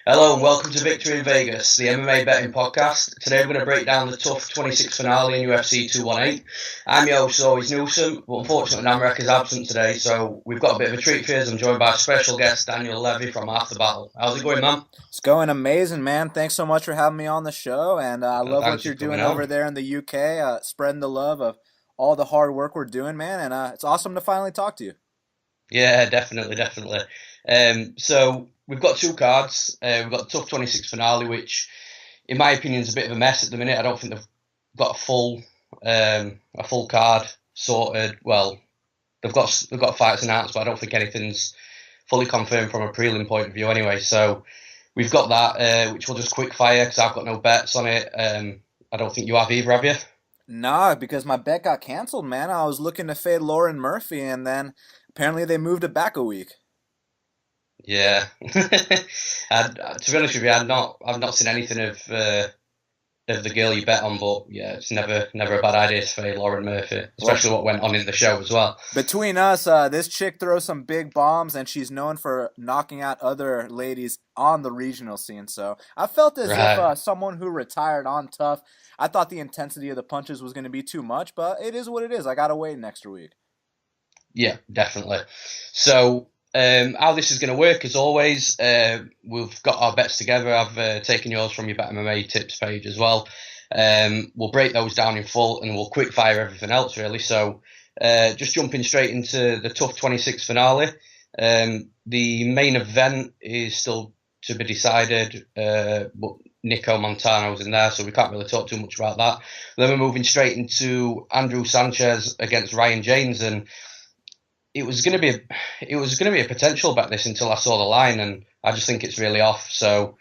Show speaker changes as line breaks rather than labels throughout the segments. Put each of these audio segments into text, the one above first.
Hello and welcome to Victory in Vegas, the MMA betting podcast. Today we're going to break down the tough 26 finale in UFC 218. I'm your host, always Newsome, but unfortunately Namrek is absent today, so we've got a bit of a treat for you. I'm joined by special guest Daniel Levi from After Battle. How's it going, man?
It's going amazing, man. Thanks so much for having me on the show, and I love what
Thanks
you're
for coming
doing over
on.
there in the UK, spreading the love of all the hard work we're doing, man. And it's awesome to finally talk to you.
Yeah, definitely. So we've got two cards. We've got the tough 26 finale, which in my opinion is a bit of a mess at the minute. I don't think they've got a full card sorted. Well, they've got fights announced, but I don't think anything's fully confirmed from a prelim point of view anyway. So we've got that, which we'll just quick fire because I've got no bets on it. I don't think you have either, have you?
Nah, because my bet got canceled, man. I was looking to fade Lauren Murphy, and then apparently they moved it back a week.
Yeah. To be honest with you, I've not seen anything of the girl you bet on, but yeah, it's never a bad idea to fade Lauren Murphy,
Well,
especially what went on in the show as well.
between us, this chick throws some big bombs, and she's known for knocking out other ladies on the regional scene. So I felt as if
Right.
someone who retired on tough, I thought the intensity of the punches was going to be too much, but it is what it is. I got to wait an extra week.
Yeah, definitely. So, how this is going to work, as always, we've got our bets together. I've taken yours from your Bet MMA tips page as well. We'll break those down in full and we'll quick fire everything else, really. So, just jumping straight into the tough 26 finale. The main event is still to be decided, but Nicco Montano's in there, so we can't really talk too much about that. Then we're moving straight into Andrew Sanchez against Ryan James, and it was gonna be a potential bet this until I saw the line, and I just think it's really off. So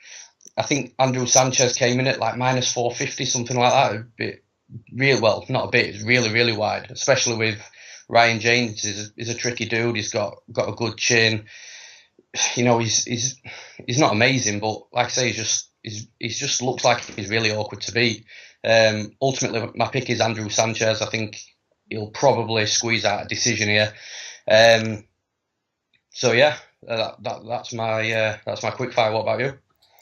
I think Andrew Sanchez came in at like minus 450, something like that. A bit real, well, not a bit. It's really wide, especially with Ryan James. Is a tricky dude. He's got a good chin. You know, he's not amazing, but like I say, he's just looks like he's really awkward to beat. Ultimately, my pick is Andrew Sanchez. I think he'll probably squeeze out a decision here. Um, so yeah, that's my quick fire. What about you?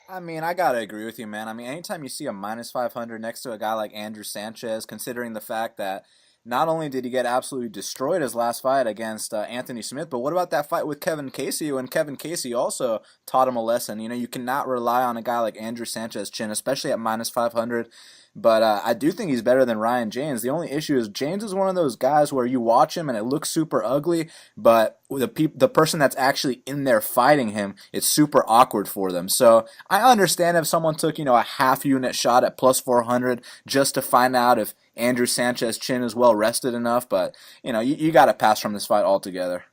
I mean, I gotta agree with you, man. I mean, anytime you see a minus 500 next to a guy like Andrew Sanchez, considering the fact that not only did he get absolutely destroyed his last fight against Anthony Smith, but what about that fight with Kevin Casey? When Kevin Casey also taught him a lesson. You know, you cannot rely on a guy like Andrew Sanchez chin, especially at minus 500. But I do think he's better than Ryan James. The only issue is James is one of those guys where you watch him and it looks super ugly, but the person that's actually in there fighting him, it's super awkward for them. So I understand if someone took, a half unit shot at plus 400 just to find out if Andrew Sanchez chin is well rested enough, but you got to pass from this fight altogether.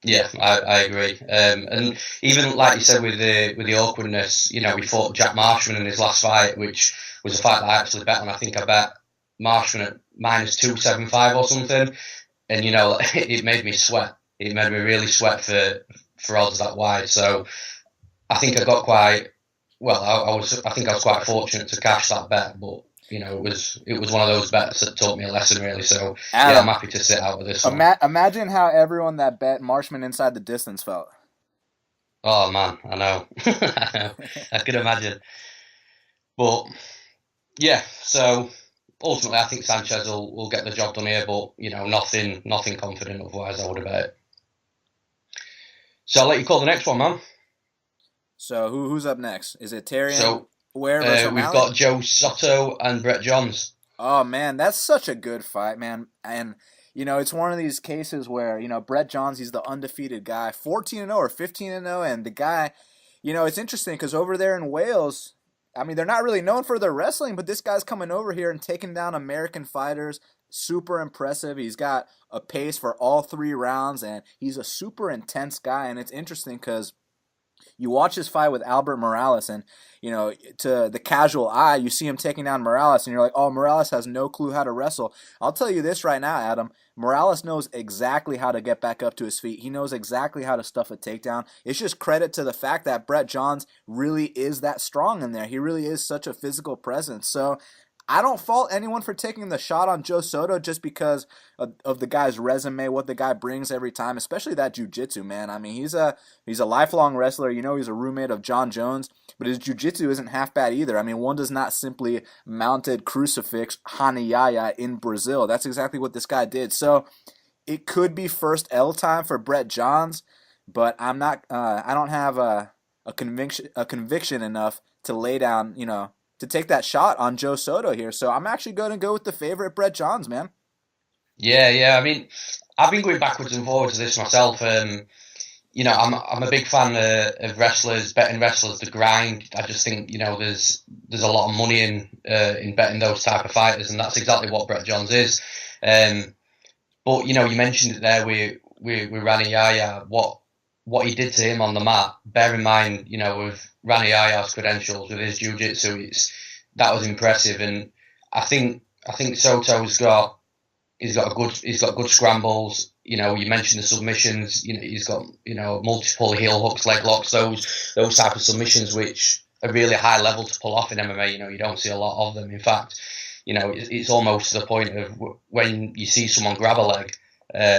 Yeah, I agree. And even like you said with the awkwardness, we fought Jack Marshman in his last fight, which was a fight that I actually bet on. I think I bet Marshman at minus 275 or something, and it made me sweat. It made me really sweat for odds that wide. So I think I got quite well. I think I was quite fortunate to cash that bet, but it was one of those bets that taught me a lesson really. So yeah, I'm
Adam,
happy to sit out with this one.
imagine how everyone that bet Marshman inside the distance felt.
Oh man, I know. I know. I could imagine. But yeah, so ultimately I think Sanchez will get the job done here, but nothing confident otherwise I would have bet it. So I'll let you call the next one, man.
So who's up next? Is it Terrion,
So
Ware versus
we've
O'Malley?
got Joe Soto and Brett Johns.
Oh man, that's such a good fight, man. And it's one of these cases where Brett Johns, he's the undefeated guy, 14-0 or 15-0, and the guy, it's interesting because over there in Wales, I mean, they're not really known for their wrestling, but this guy's coming over here and taking down American fighters. Super impressive. He's got a pace for all three rounds, and he's a super intense guy. And it's interesting because you watch his fight with Albert Morales, and to the casual eye, you see him taking down Morales, and you're like, oh, Morales has no clue how to wrestle. I'll tell you this right now, Adam. Morales knows exactly how to get back up to his feet. He knows exactly how to stuff a takedown. It's just credit to the fact that Brett Johns really is that strong in there. He really is such a physical presence. So I don't fault anyone for taking the shot on Joe Soto just because of the guy's resume, what the guy brings every time, especially that jiu-jitsu, man. I mean, he's a lifelong wrestler. You know, he's a roommate of John Jones, but his jiu-jitsu isn't half bad either. I mean, one does not simply mounted crucifix Hanayaya in Brazil. That's exactly what this guy did. So it could be first L time for Brett Johns, but I'm not. I don't have a conviction enough to lay down, to take that shot on Joe Soto here. So I'm actually going to go with the favorite, Brett Johns, man.
Yeah. I mean, I've been going backwards and forwards to this myself. I'm a big fan of wrestlers, betting wrestlers, the grind. I just think, there's a lot of money in betting those type of fighters, and that's exactly what Brett Johns is. But, you mentioned it there with Rani Yahya, what he did to him on the mat. Bear in mind, with Rani Yahya's credentials, with his jiu-jitsu, that was impressive. And I think Soto's got good scrambles. You mentioned the submissions. He's got multiple heel hooks, leg locks, those type of submissions which are really high level to pull off in MMA. You don't see a lot of them. In fact, it's almost to the point of when you see someone grab a leg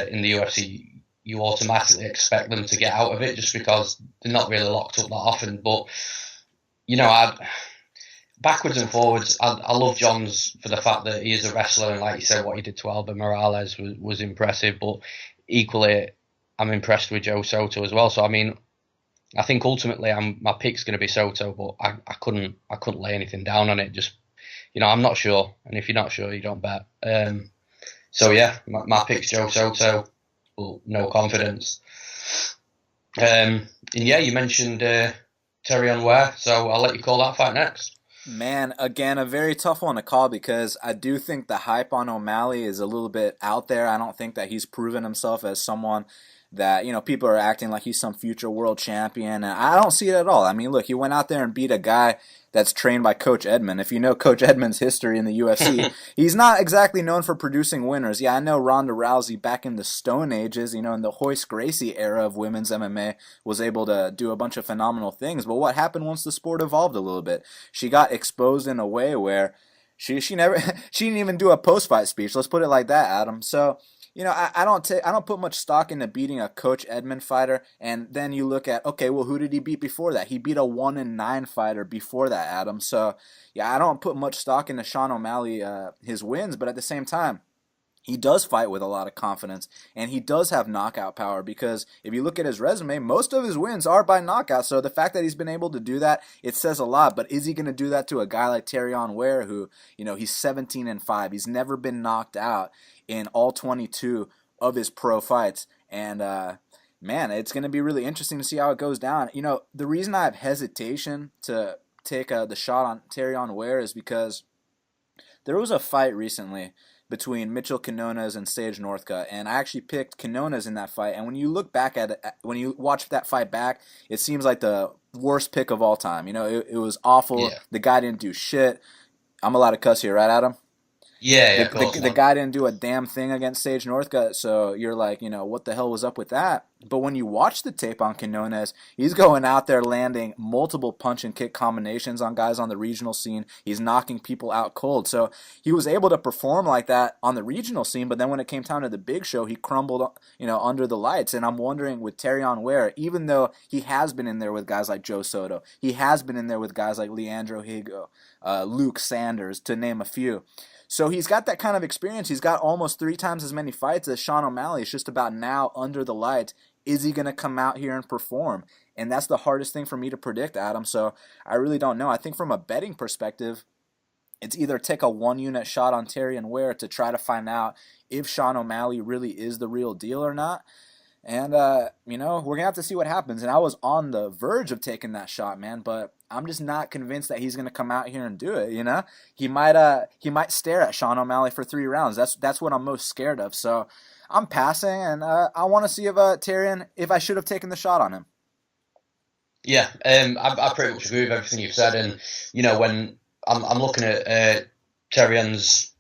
in the UFC, you automatically expect them to get out of it just because they're not really locked up that often. But backwards and forwards, I love Johns for the fact that he is a wrestler, and like you said, what he did to Aldo Morales was impressive. But equally, I'm impressed with Joe Soto as well. So I mean, I think ultimately my pick's going to be Soto, but I couldn't lay anything down on it. Just I'm not sure, and if you're not sure, you don't bet. So yeah, my pick's Joe Soto, but no confidence. And yeah, you mentioned Terrion Ware, so I'll let you call that fight next.
Man, again, a very tough one to call because I do think the hype on O'Malley is a little bit out there. I don't think that he's proven himself as someone that, people are acting like he's some future world champion. And I don't see it at all. I mean, look, he went out there and beat a guy that's trained by Coach Edmond. If you know Coach Edmond's history in the UFC, he's not exactly known for producing winners. Yeah, I know Ronda Rousey back in the Stone Ages, in the Hoist Gracie era of women's MMA, was able to do a bunch of phenomenal things. But what happened once the sport evolved a little bit? She got exposed in a way where she didn't even do a post-fight speech. Let's put it like that, Adam. So, I don't put much stock into beating a Coach Edmond fighter, and then you look at, okay, well, who did he beat before that? He beat a 1-9 fighter before that, Adam. So, yeah, I don't put much stock into Sean O'Malley, his wins, but at the same time, he does fight with a lot of confidence, and he does have knockout power because if you look at his resume, most of his wins are by knockout. So the fact that he's been able to do that, it says a lot. But is he going to do that to a guy like Terrion Ware, who, he's 17-5. He's never been knocked out in all 22 of his pro fights. And, man, it's going to be really interesting to see how it goes down. The reason I have hesitation to take the shot on Terrion Ware is because there was a fight recently between Mitchell Quinones and Sage Northcutt, and I actually picked Quinones in that fight. And when you look back at it, when you watch that fight back, it seems like the worst pick of all time. It was awful. Yeah. The guy didn't do shit. I'm allowed to cuss here, right, Adam?
Yeah,
the guy didn't do a damn thing against Sage Northcutt, so you're like, what the hell was up with that? But when you watch the tape on Quinones, he's going out there landing multiple punch and kick combinations on guys on the regional scene. He's knocking people out cold. So he was able to perform like that on the regional scene, but then when it came time to the big show, he crumbled, under the lights. And I'm wondering with Terrion Ware, even though he has been in there with guys like Joe Soto, he has been in there with guys like Leandro Higo, Luke Sanders, to name a few. So he's got that kind of experience. He's got almost 3 times as many fights as Sean O'Malley. It's just about now under the lights. Is he going to come out here and perform? And that's the hardest thing for me to predict, Adam. So I really don't know. I think from a betting perspective, it's either take a 1-unit shot on Terrion Ware to try to find out if Sean O'Malley really is the real deal or not. And, we're going to have to see what happens. And I was on the verge of taking that shot, man, but I'm just not convinced that he's going to come out here and do it, He might stare at Sean O'Malley for 3 rounds. That's what I'm most scared of. So I'm passing, and I want to see if Terrion, if I should have taken the shot on him.
Yeah, I pretty much agree with everything you've said. And, when I'm looking at Terrion's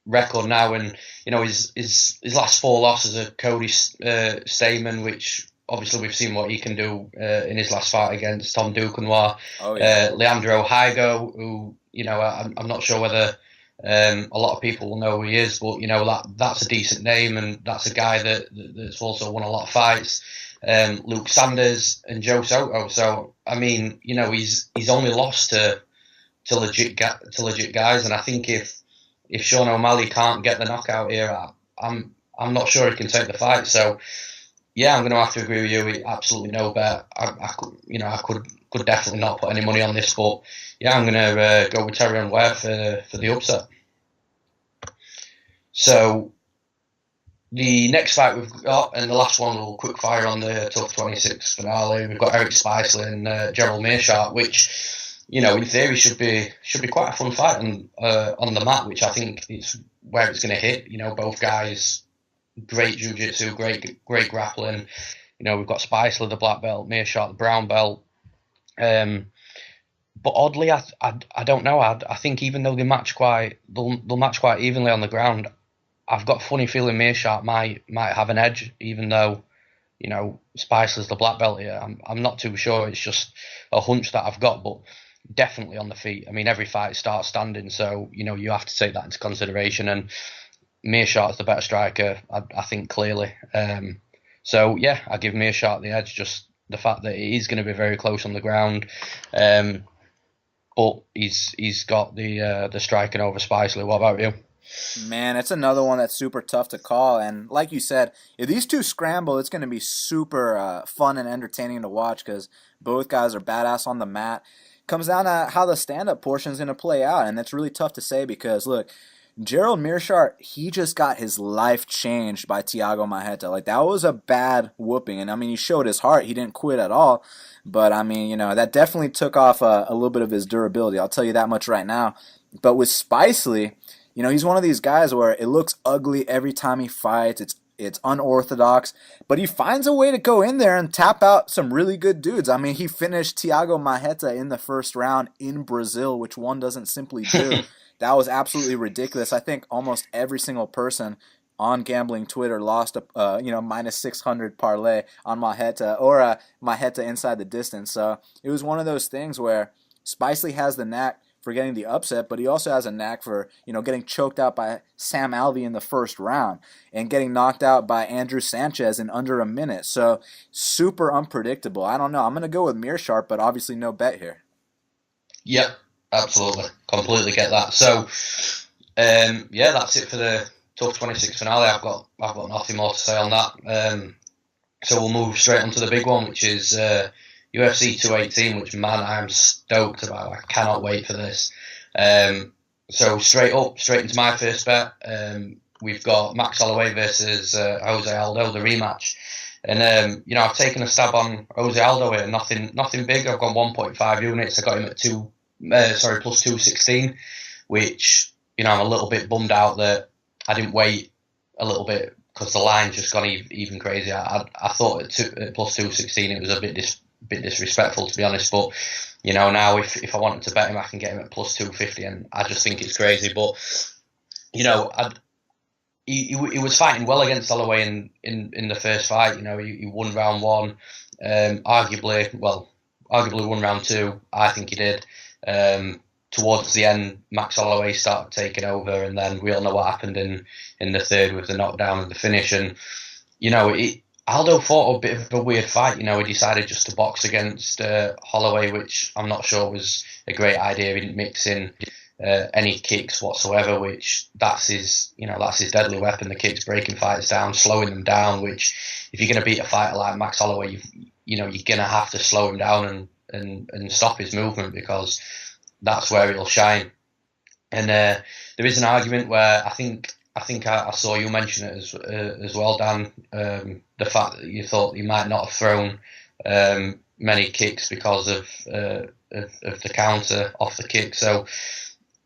record now, and his last 4 losses are Cody Stamen, which obviously we've seen what he can do in his last fight against Tom Duquesnoy. Oh, yeah. Leandro Higo, who I'm not sure whether A lot of people will know who he is, but that's a decent name, and that's a guy that's also won a lot of fights. Luke Sanders and Joe Soto. So I mean, he's only lost to legit guys, and I think if Sean O'Malley can't get the knockout here, I'm not sure he can take the fight. So yeah, I'm going to have to agree with you. Absolutely no bet. I could definitely not put any money on this, but yeah, I'm going to go with Terrion Ware for the upset. So the next fight we've got, and the last one, will quick fire on the Tough 26 finale. We've got Erik Spicely and Gerald Meerschardt, which in theory should be quite a fun fight on the mat, which I think is where it's going to hit. Both guys, great jiu-jitsu, great grappling. We've got Spicely, the black belt, Meerschardt, the brown belt. But oddly, I don't know. I think even though they'll match quite evenly on the ground, I've got a funny feeling Meerschardt might have an edge, even though Spicely's the black belt here. I'm not too sure. It's just a hunch that I've got, but definitely on the feet. I mean, every fight starts standing, so you have to take that into consideration. And Meerschart's the better striker, I think, clearly. So yeah, I give Meerschardt the edge. Just the fact that it is going to be very close on the ground, but he's got the striking over Spicely. What about you?
Man, it's another one that's super tough to call. And like you said, if these two scramble, it's going to be super fun and entertaining to watch because both guys are badass on the mat. Comes down to how the stand-up portion is going to play out, and that's really tough to say because, look, Gerald Meerschardt, he just got his life changed by Thiago Marreta. Like, that was a bad whooping. And, I mean, he showed his heart. He didn't quit at all. But, I mean, that definitely took off a little bit of his durability. I'll tell you that much right now. But with Spicely, he's one of these guys where it looks ugly every time he fights. It's unorthodox, but he finds a way to go in there and tap out some really good dudes. I mean, he finished Thiago Marreta in the first round in Brazil, which one doesn't simply do. That was absolutely ridiculous. I think almost every single person on gambling Twitter lost a minus 600 parlay on Marreta or Marreta inside the distance. So it was one of those things where Spicely has the knack for getting the upset, but he also has a knack for, getting choked out by Sam Alvey in the first round and getting knocked out by Andrew Sanchez in under a minute. So super unpredictable. I don't know. I'm going to go with Meerschardt, but obviously no bet here.
Yep, absolutely. Completely get that. So, that's it for the Tough 26 finale. I've got nothing more to say on that. So we'll move straight on to the big one, which is UFC 218, which, man, I'm stoked about. I cannot wait for this. So straight into my first bet. We've got Max Holloway versus Jose Aldo, the rematch. And I've taken a stab on Jose Aldo here. Nothing big. I've got 1.5 units. I got him at plus 216, which I'm a little bit bummed out that I didn't wait a little bit because the line's just gone even crazy. I thought at plus 216 it was a bit disrespectful, to be honest, but now if I wanted to bet him, I can get him at plus 250, and I just think it's crazy. But he was fighting well against Holloway in the first fight. He won round one, arguably won round two. I think he did. Towards the end, Max Holloway started taking over, and then we all know what happened in the third with the knockdown and the finish. And Aldo fought a bit of a weird fight. He decided just to box against Holloway, which I'm not sure was a great idea. He didn't mix in any kicks whatsoever, which that's his deadly weapon. The kicks, breaking fighters down, slowing them down. Which, if you're going to beat a fighter like Max Holloway, you're going to have to slow him down and stop his movement, because that's where he'll shine. And there is an argument where I think I saw you mention it as well, Dan. The fact that you thought he might not have thrown many kicks because of the counter off the kick. So,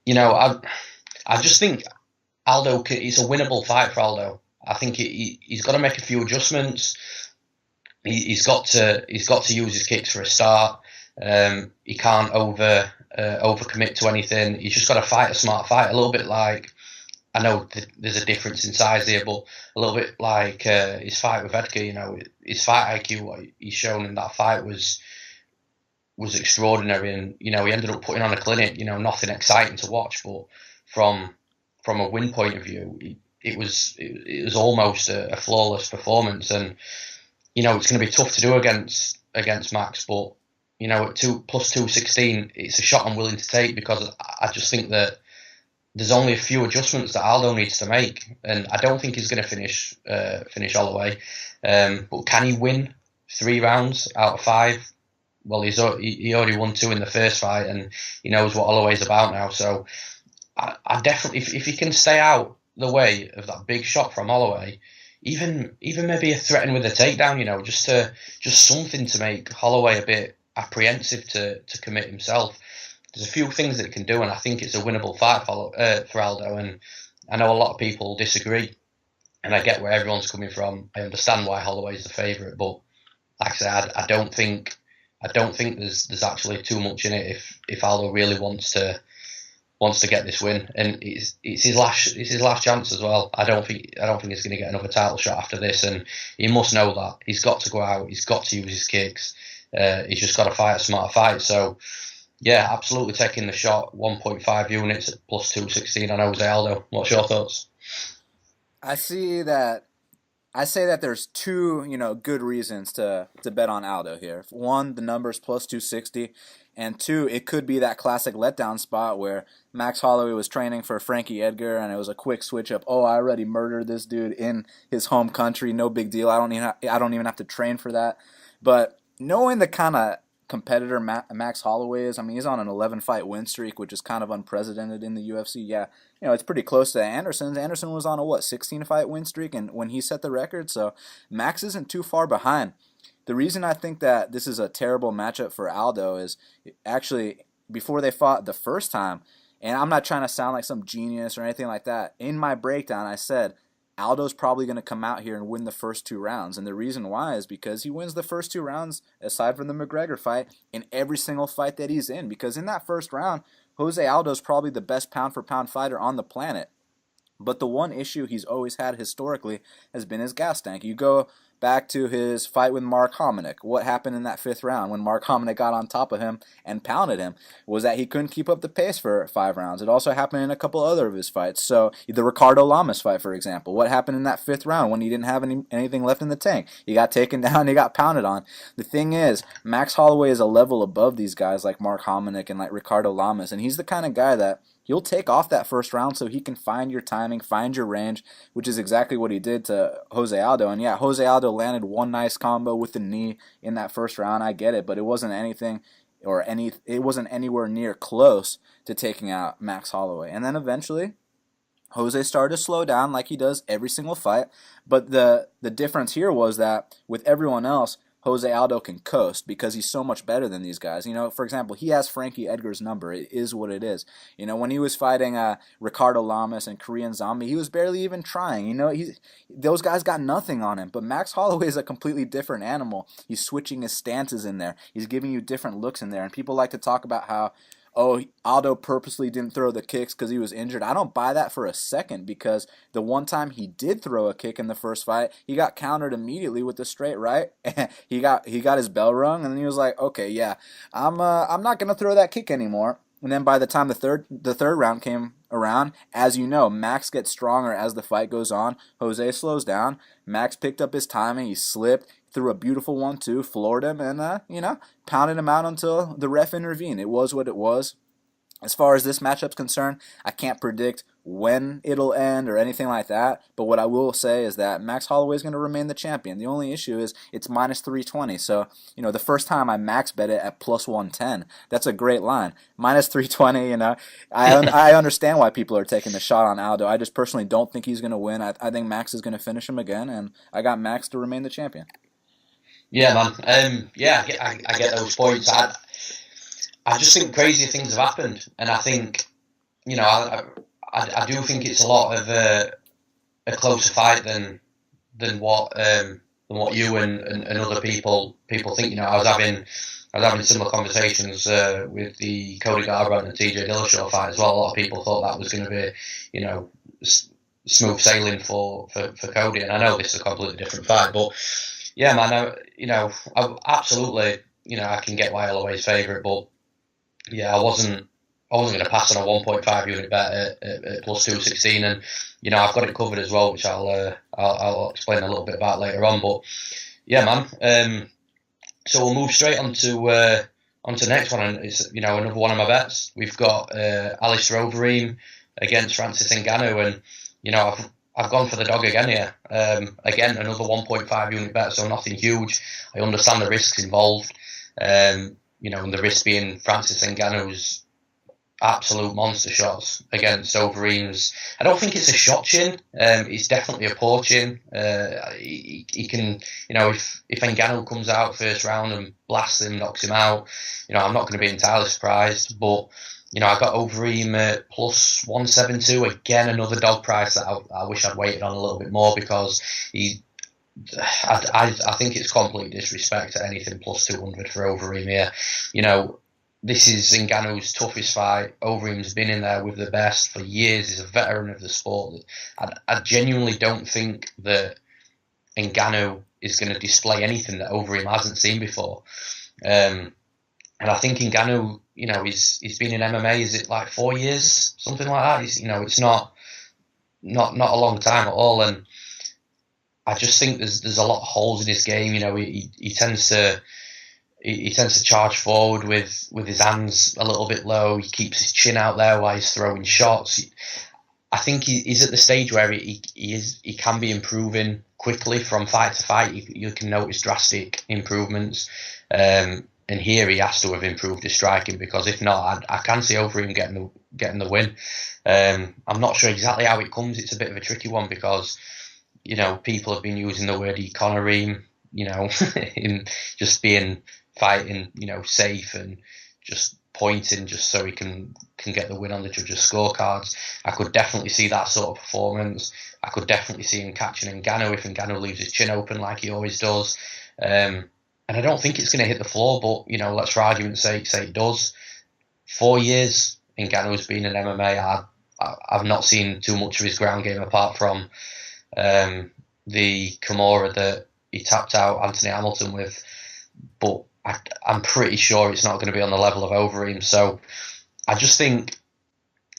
I just think Aldo, it's a winnable fight for Aldo. I think he's got to make a few adjustments. He's got to use his kicks for a start. He can't overcommit to anything. He's just got to fight a smart fight, a little bit like, I know there's a difference in size here, but a little bit like his fight with Edgar. His fight IQ, what he's shown in that fight was extraordinary, and he ended up putting on a clinic. Nothing exciting to watch, but from from a win point of view, it was almost a flawless performance, and it's going to be tough to do against Max, but at plus 216, it's a shot I'm willing to take, because I just think that there's only a few adjustments that Aldo needs to make, and I don't think he's going to finish Holloway. But can he win 3 rounds out of 5? Well, he already won 2 in the first fight, and he knows what Holloway's about now. So I definitely, if he can stay out the way of that big shot from Holloway, even maybe a threaten with a takedown, just something to make Holloway a bit apprehensive to commit himself. There's a few things that it can do, and I think it's a winnable fight for Aldo. And I know a lot of people disagree, and I get where everyone's coming from. I understand why Holloway's the favourite, but like I said, I don't think there's actually too much in it if Aldo really wants to get this win, and it's his last chance as well. I don't think he's going to get another title shot after this, and he must know that. He's got to go out. He's got to use his kicks. He's just got to fight a smarter fight. So. Yeah, absolutely taking the shot. 1.5 units at plus 216 on Jose Aldo. What's your thoughts?
I say that there's 2, good reasons to bet on Aldo here. 1, the number's plus 260, and 2, it could be that classic letdown spot where Max Holloway was training for Frankie Edgar, and it was a quick switch up. Oh, I already murdered this dude in his home country. No big deal. I don't even have to train for that. But knowing the kind of competitor Max Holloway is, he's on an 11-fight win streak, which is kind of unprecedented in the UFC. Yeah, it's pretty close to Anderson's. Anderson was on a 16-fight win streak, and when he set the record, so Max isn't too far behind. The reason I think that this is a terrible matchup for Aldo is actually before they fought the first time, and I'm not trying to sound like some genius or anything like that. In my breakdown, I said Aldo's probably going to come out here and win the first 2 rounds. And the reason why is because he wins the first 2 rounds, aside from the McGregor fight, in every single fight that he's in. Because in that first round, Jose Aldo's probably the best pound-for-pound fighter on the planet. But the one issue he's always had historically has been his gas tank. You go back to his fight with Mark Hominick. What happened in that 5th round when Mark Hominick got on top of him and pounded him was that he couldn't keep up the pace for 5 rounds. It also happened in a couple other of his fights. So the Ricardo Lamas fight, for example. What happened in that 5th round when he didn't have anything left in the tank? He got taken down, he got pounded on. The thing is, Max Holloway is a level above these guys like Mark Hominick and like Ricardo Lamas, and he's the kind of guy that he'll take off that first round so he can find your timing, find your range, which is exactly what he did to Jose Aldo. And yeah, Jose Aldo landed one nice combo with the knee in that first round. I get it, but it wasn't it wasn't anywhere near close to taking out Max Holloway. And then eventually, Jose started to slow down like he does every single fight. But the difference here was that with everyone else, Jose Aldo can coast because he's so much better than these guys. For example, he has Frankie Edgar's number. It is what it is. When he was fighting Ricardo Lamas and Korean Zombie, he was barely even trying. Those guys got nothing on him. But Max Holloway is a completely different animal. He's switching his stances in there. He's giving you different looks in there. And people like to talk about how, Aldo purposely didn't throw the kicks because he was injured. I don't buy that for a second, because the one time he did throw a kick in the first fight, he got countered immediately with the straight right. he got his bell rung, and then he was like, okay, yeah, I'm not gonna throw that kick anymore. And then by the time the third round came around, as you know, Max gets stronger as the fight goes on. Jose slows down. Max picked up his timing. He slipped, threw a beautiful 1-2, floored him, and pounded him out until the ref intervened. It was what it was. As far as this matchup's concerned, I can't predict when it'll end or anything like that. But what I will say is that Max Holloway is going to remain the champion. The only issue is it's minus 320. So, the first time I max bet it at plus 110, that's a great line. Minus 320, I understand why people are taking the shot on Aldo. I just personally don't think he's going to win. I think Max is going to finish him again, and I got Max to remain the champion.
Yeah, man. I get those points. I just think crazier things have happened, and I think, I do think it's a lot of a closer fight than what you and other people think. I was having similar conversations with the Cody Garbrandt and TJ Dillashaw fight as well. A lot of people thought that was going to be, smooth sailing for Cody, and I know this is a completely different fight, but yeah, man, I absolutely, I can get why Holloway's favourite, but yeah, I wasn't I wasn't going to pass on a 1.5 unit bet at plus 216, and I've got it covered as well, which I'll explain a little bit about later on. But yeah, man. So we'll move straight on to the next one, and it's another one of my bets. We've got Alistair Overeem against Francis Ngannou, and I've gone for the dog again here. Again, another 1.5 unit bet, so nothing huge. I understand the risks involved. And the risk being Francis Ngannou's absolute monster shots against Overeem's. I don't think it's a shot chin. It's definitely a paw chin. He can, if Ngannou comes out first round and blasts him, knocks him out, I'm not going to be entirely surprised. But I got Overeem at plus 172. Again, another dog price that I wish I'd waited on a little bit more, because I think it's complete disrespect to anything plus 200 for Overeem here. This is Ngannou's toughest fight. Overeem's been in there with the best for years. He's a veteran of the sport. I genuinely don't think that Ngannou is going to display anything that Overeem hasn't seen before. And I think Ngannou, he's been in MMA, is it like 4 years? Something like that. It's not a long time at all. And I just think there's a lot of holes in his game. He tends to charge forward with his hands a little bit low. He keeps his chin out there while he's throwing shots. I think he's at the stage where he can be improving quickly from fight to fight. You can notice drastic improvements. And here he has to have improved his striking, because if not, I can see Overeem getting the win. I'm not sure exactly how it comes. It's a bit of a tricky one, because people have been using the word econoreem, in just being fighting, safe and just pointing just so he can get the win on the judges' scorecards. I could definitely see that sort of performance. I could definitely see him catching Ngannou if Ngannou leaves his chin open like he always does. And I don't think it's going to hit the floor, but, let's for argument's sake say it does. 4 years Ngannou's been in MMA. I've not seen too much of his ground game apart from the Kimura that he tapped out Anthony Hamilton with. But I'm pretty sure it's not going to be on the level of Overeem. So I just think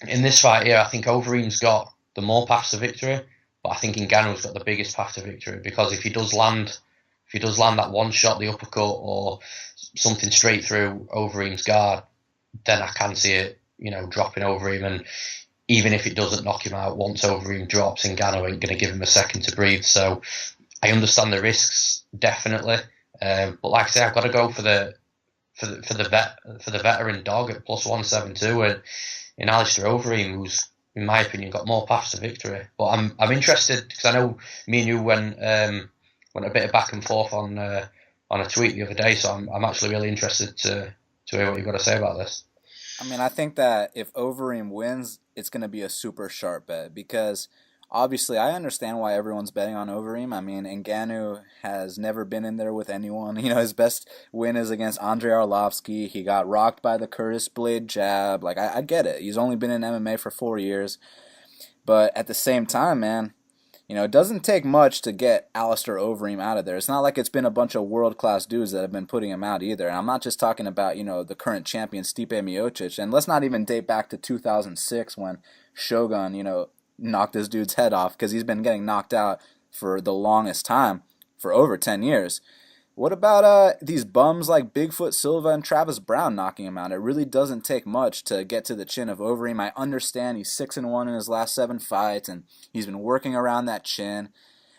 in this fight here, I think Overeem's got the more paths to victory, but I think Ngannou's got the biggest path to victory, because if he does land that one shot, the uppercut, or something straight through Overeem's guard, then I can see it, dropping Overeem. And even if it doesn't knock him out, once Overeem drops, Ngannou ain't going to give him a second to breathe. So I understand the risks, definitely. But like I say, I've got to go for the veteran dog at plus 172 in Alistair Overeem, who's, in my opinion, got more paths to victory. But I'm interested, because I know me and you went a bit of back and forth on a tweet the other day, so I'm actually really interested to hear what you've got to say about this.
I mean, I think that if Overeem wins, it's going to be a super sharp bet, because obviously I understand why everyone's betting on Overeem. I mean, Ngannou has never been in there with anyone. His best win is against Andrei Arlovsky. He got rocked by the Curtis Blade jab. Like, I get it. He's only been in MMA for 4 years. But at the same time, man, it doesn't take much to get Alistair Overeem out of there. It's not like it's been a bunch of world-class dudes that have been putting him out either. And I'm not just talking about, the current champion Stipe Miocic. And let's not even date back to 2006 when Shogun, knocked this dude's head off, because he's been getting knocked out for the longest time, for over 10 years. What about these bums like Bigfoot Silva and Travis Brown knocking him out? It really doesn't take much to get to the chin of Overeem. I understand he's 6-1 in his last 7 fights, and he's been working around that chin.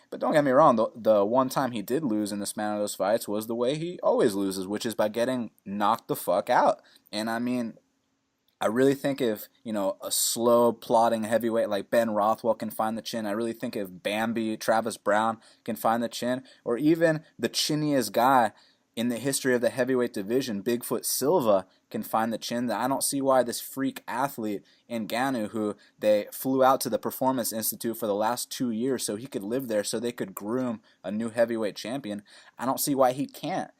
But don't get me wrong, the one time he did lose in the span of those fights was the way he always loses, which is by getting knocked the fuck out. And I mean, I really think if, a slow, plodding heavyweight like Ben Rothwell can find the chin, I really think if Bambi, Travis Brown can find the chin, or even the chinniest guy in the history of the heavyweight division, Bigfoot Silva, can find the chin, that I don't see why this freak athlete Ngannou, who they flew out to the Performance Institute for the last 2 years so he could live there so they could groom a new heavyweight champion, I don't see why he can't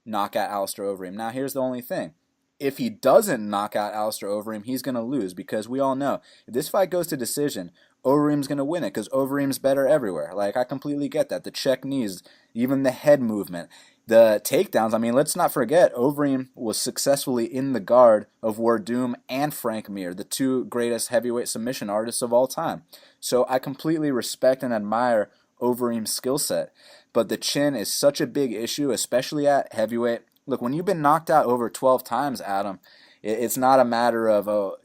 knock out Alistair Overeem. Now, here's the only thing. if he doesn't knock out Alistair Overeem, he's going to lose because we all know if this fight goes to decision, Overeem's going to win it because Overeem's better everywhere. Like, I completely get that. The check knees, even the head movement, the takedowns. I mean, let's not forget, Overeem was successfully in the guard of Wardum and Frank Mir, the two greatest heavyweight submission artists of all time. So I completely respect and admire Overeem's skill set. But the chin is such a big issue, especially at heavyweight. Look, when you've been knocked out over 12 times, Adam, it's not a matter of, oh,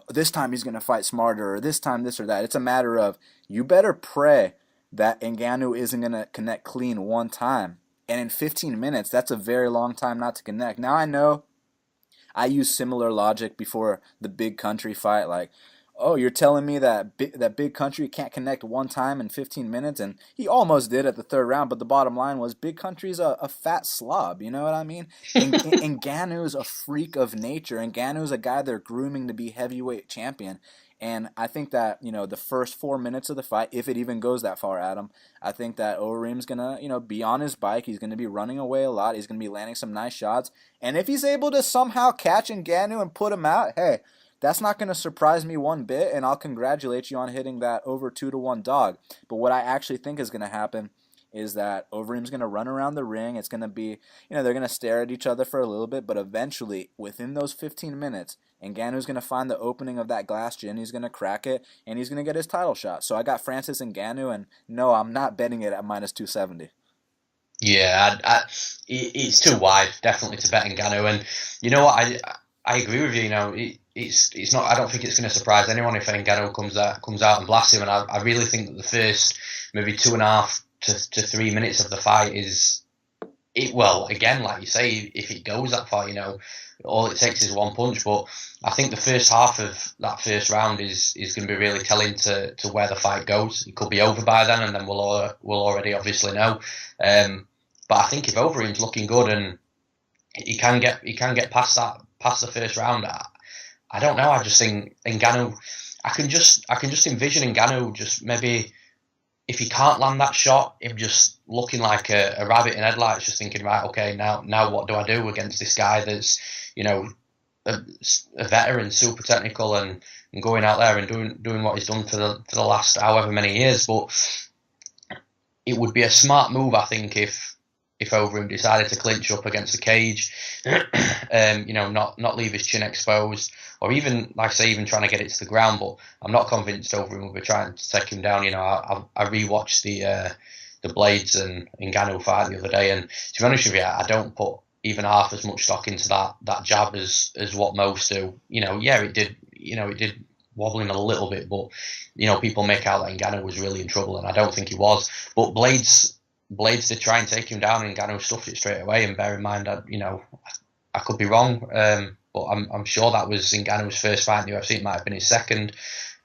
this time he's going to fight smarter, or this time this or that. It's a matter of you better pray that Ngannou isn't going to connect clean one time. And in 15 minutes, that's a very long time not to connect. Now I know I used similar logic before the Big Country fight, like, oh, you're telling me that Big Country can't connect one time in 15 minutes? And he almost did at the third round, but the bottom line was Big Country's a fat slob, you know what I mean? Ngannou's a freak of nature. Ngannou's a guy they're grooming to be heavyweight champion. And I think that, the first 4 minutes of the fight, if it even goes that far, Adam, I think that Overeem's going to, be on his bike. He's going to be running away a lot. He's going to be landing some nice shots. And if he's able to somehow catch Ngannou and put him out, hey, that's not going to surprise me one bit, and I'll congratulate you on hitting that over 2-1 dog. But what I actually think is going to happen is that Overeem's going to run around the ring. It's going to be, they're going to stare at each other for a little bit, but eventually, within those 15 minutes, Ngannou's going to find the opening of that glass gin. He's going to crack it, and he's going to get his title shot. So I got Francis Ngannou, and no, I'm not betting it at minus 270.
Yeah, it's too wide, definitely, to bet Ngannou. And you know what, I agree with you. It's not. I don't think it's going to surprise anyone if Ngannou comes out and blasts him. And I really think that the first maybe 2.5 to 3 minutes of the fight is it. Well, again, like you say, if it goes that far, all it takes is one punch. But I think the first half of that first round is going to be really telling to where the fight goes. It could be over by then, and then we'll already obviously know. But I think if Overeem's looking good and he can get past the first round, I don't know. I just think Ngannou. I can just envision Ngannou just maybe if he can't land that shot, him just looking like a rabbit in headlights, just thinking, right, okay, now what do I do against this guy that's a veteran, super technical, and going out there and doing what he's done for the last however many years. But it would be a smart move, I think, if Overeem decided to clinch up against the cage, not leave his chin exposed, or even, like I say, even trying to get it to the ground. But I'm not convinced Overeem will be trying to take him down. I rewatched the Blades and Ngannou fight the other day, and to be honest with you, I don't put even half as much stock into that jab as what most do. It did wobble him a little bit, but people make out that Ngannou was really in trouble, and I don't think he was. But Blades did try and take him down, and Ngannou stuffed it straight away. And bear in mind that I could be wrong, but I'm sure that was Ngannou's first fight in the UFC. It might have been his second.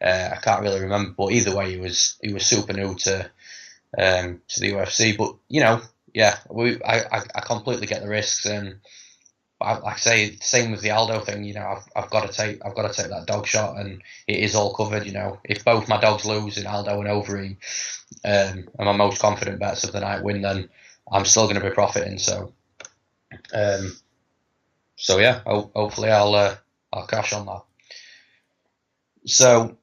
I can't really remember, but either way, he was super new to the UFC. But I completely get the risks, and like I say, same with the Aldo thing. I've got to take that dog shot, and it is all covered. If both my dogs lose in Aldo and Overeem, and my most confident bets of the night win, then I'm still going to be profiting. So yeah, hopefully I'll cash on that. So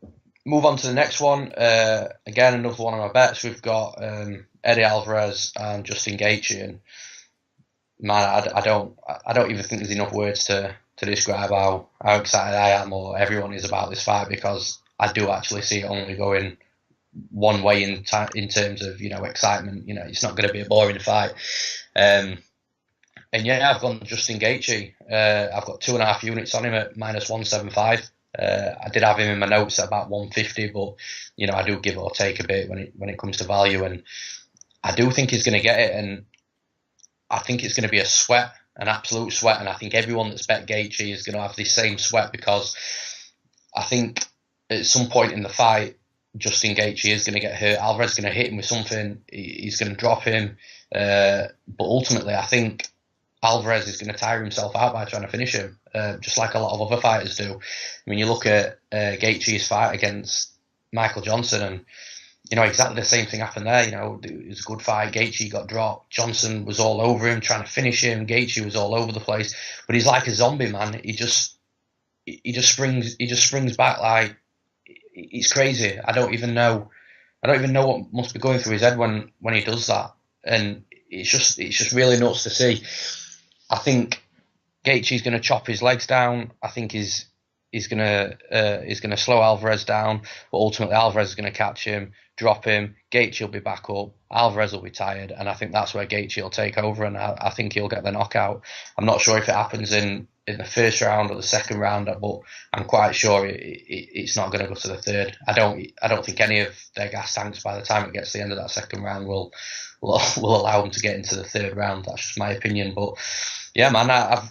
move on to the next one. Again, another one of my bets. We've got Eddie Alvarez and Justin Gaethje, and man, I don't even think there's enough words to describe how excited I am or everyone is about this fight, because I do actually see it only going one way in terms of excitement. It's not going to be a boring fight. And yeah, I've gone Justin Gaethje. I've got 2.5 units on him at minus 175. I did have him in my notes at about 150, but I do give or take a bit when it comes to value, and I do think he's going to get it, and I think it's going to be a sweat, an absolute sweat, and I think everyone that's bet Gaethje is going to have the same sweat, because I think at some point in the fight, Justin Gaethje is going to get hurt. Alvarez is going to hit him with something. He's going to drop him, but ultimately, I think Alvarez is going to tire himself out by trying to finish him, just like a lot of other fighters do. I mean, you look at Gaethje's fight against Michael Johnson, and exactly the same thing happened there. It was a good fight. Gaethje got dropped. Johnson was all over him, trying to finish him. Gaethje was all over the place, but he's like a zombie, man. He just springs back like it's crazy. I don't even know what must be going through his head when he does that, and it's just really nuts to see. I think Gaethje's going to chop his legs down. I think he's going to slow Alvarez down, but ultimately Alvarez is going to catch him, drop him. Gaethje will be back up. Alvarez will be tired, and I think that's where Gaethje will take over, and I think he'll get the knockout. I'm not sure if it happens in the first round or the second round, but I'm quite sure it's not going to go to the third. I don't think any of their gas tanks by the time it gets to the end of that second round will allow them to get into the third round. That's just my opinion, but yeah, man, I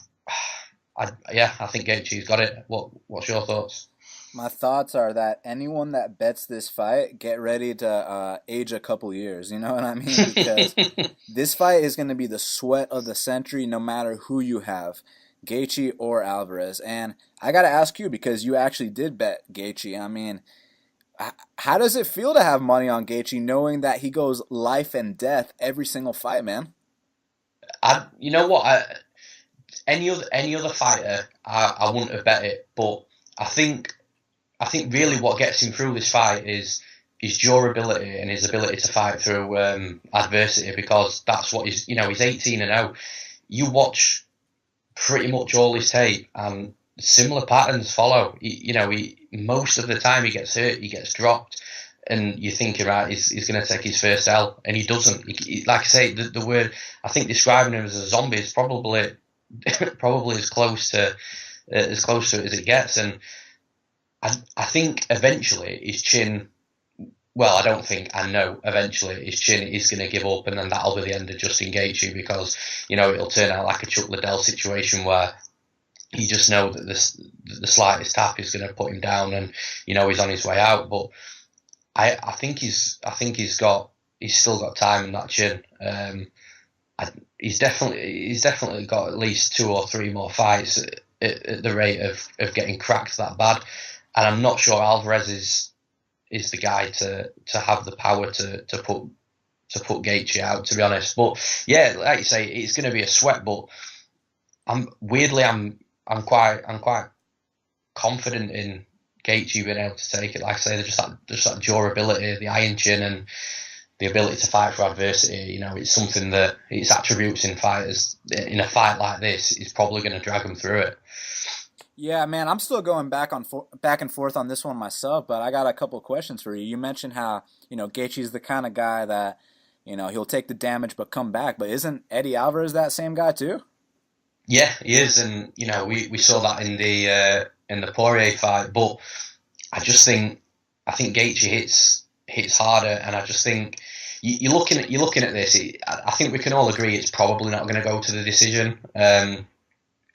think Gaethje's got it. What's your thoughts?
My thoughts are that anyone that bets this fight, get ready to age a couple years. You know what I mean? Because this fight is going to be the sweat of the century, no matter who you have, Gaethje or Alvarez. And I got to ask you, because you actually did bet Gaethje. I mean, how does it feel to have money on Gaethje, knowing that he goes life and death every single fight, man?
You know what? Any other fighter, I wouldn't have bet it, but I think really what gets him through this fight is his durability and his ability to fight through adversity, because that's what he's 18-0. You watch pretty much all his tape and similar patterns follow. Most of the time he gets hurt, he gets dropped, and you're thinking, right, he's going to take his first L, and he doesn't. Like I say, the word, I think describing him as a zombie is probably as close to it as it gets, and I think eventually his chin. Well, I know eventually his chin is going to give up, and then that'll be the end of Justin Gaethje, because it'll turn out like a Chuck Liddell situation where you just know that the slightest tap is going to put him down, and he's on his way out. But I think he's still got time in that chin. He's definitely got at least 2 or 3 more fights at the rate of getting cracked that bad, and I'm not sure Alvarez is the guy to have the power to put Gaethje out, to be honest. But yeah, like you say, it's going to be a sweat. But I'm quite confident in Gaethje being able to take it. Like I say, just that durability, the iron chin, and the ability to fight for adversity. It's something that its attributes in fighters in a fight like this is probably going to drag them through it.
Yeah, man, I'm still going back and forth on this one myself, but I got a couple of questions for you. You mentioned how Gaethje's the kind of guy that he'll take the damage but come back. But isn't Eddie Alvarez that same guy too?
Yeah, he is, and we saw that in the Poirier fight. But I think Gaethje hits harder, and I just think you're looking at this. I think we can all agree it's probably not going to go to the decision.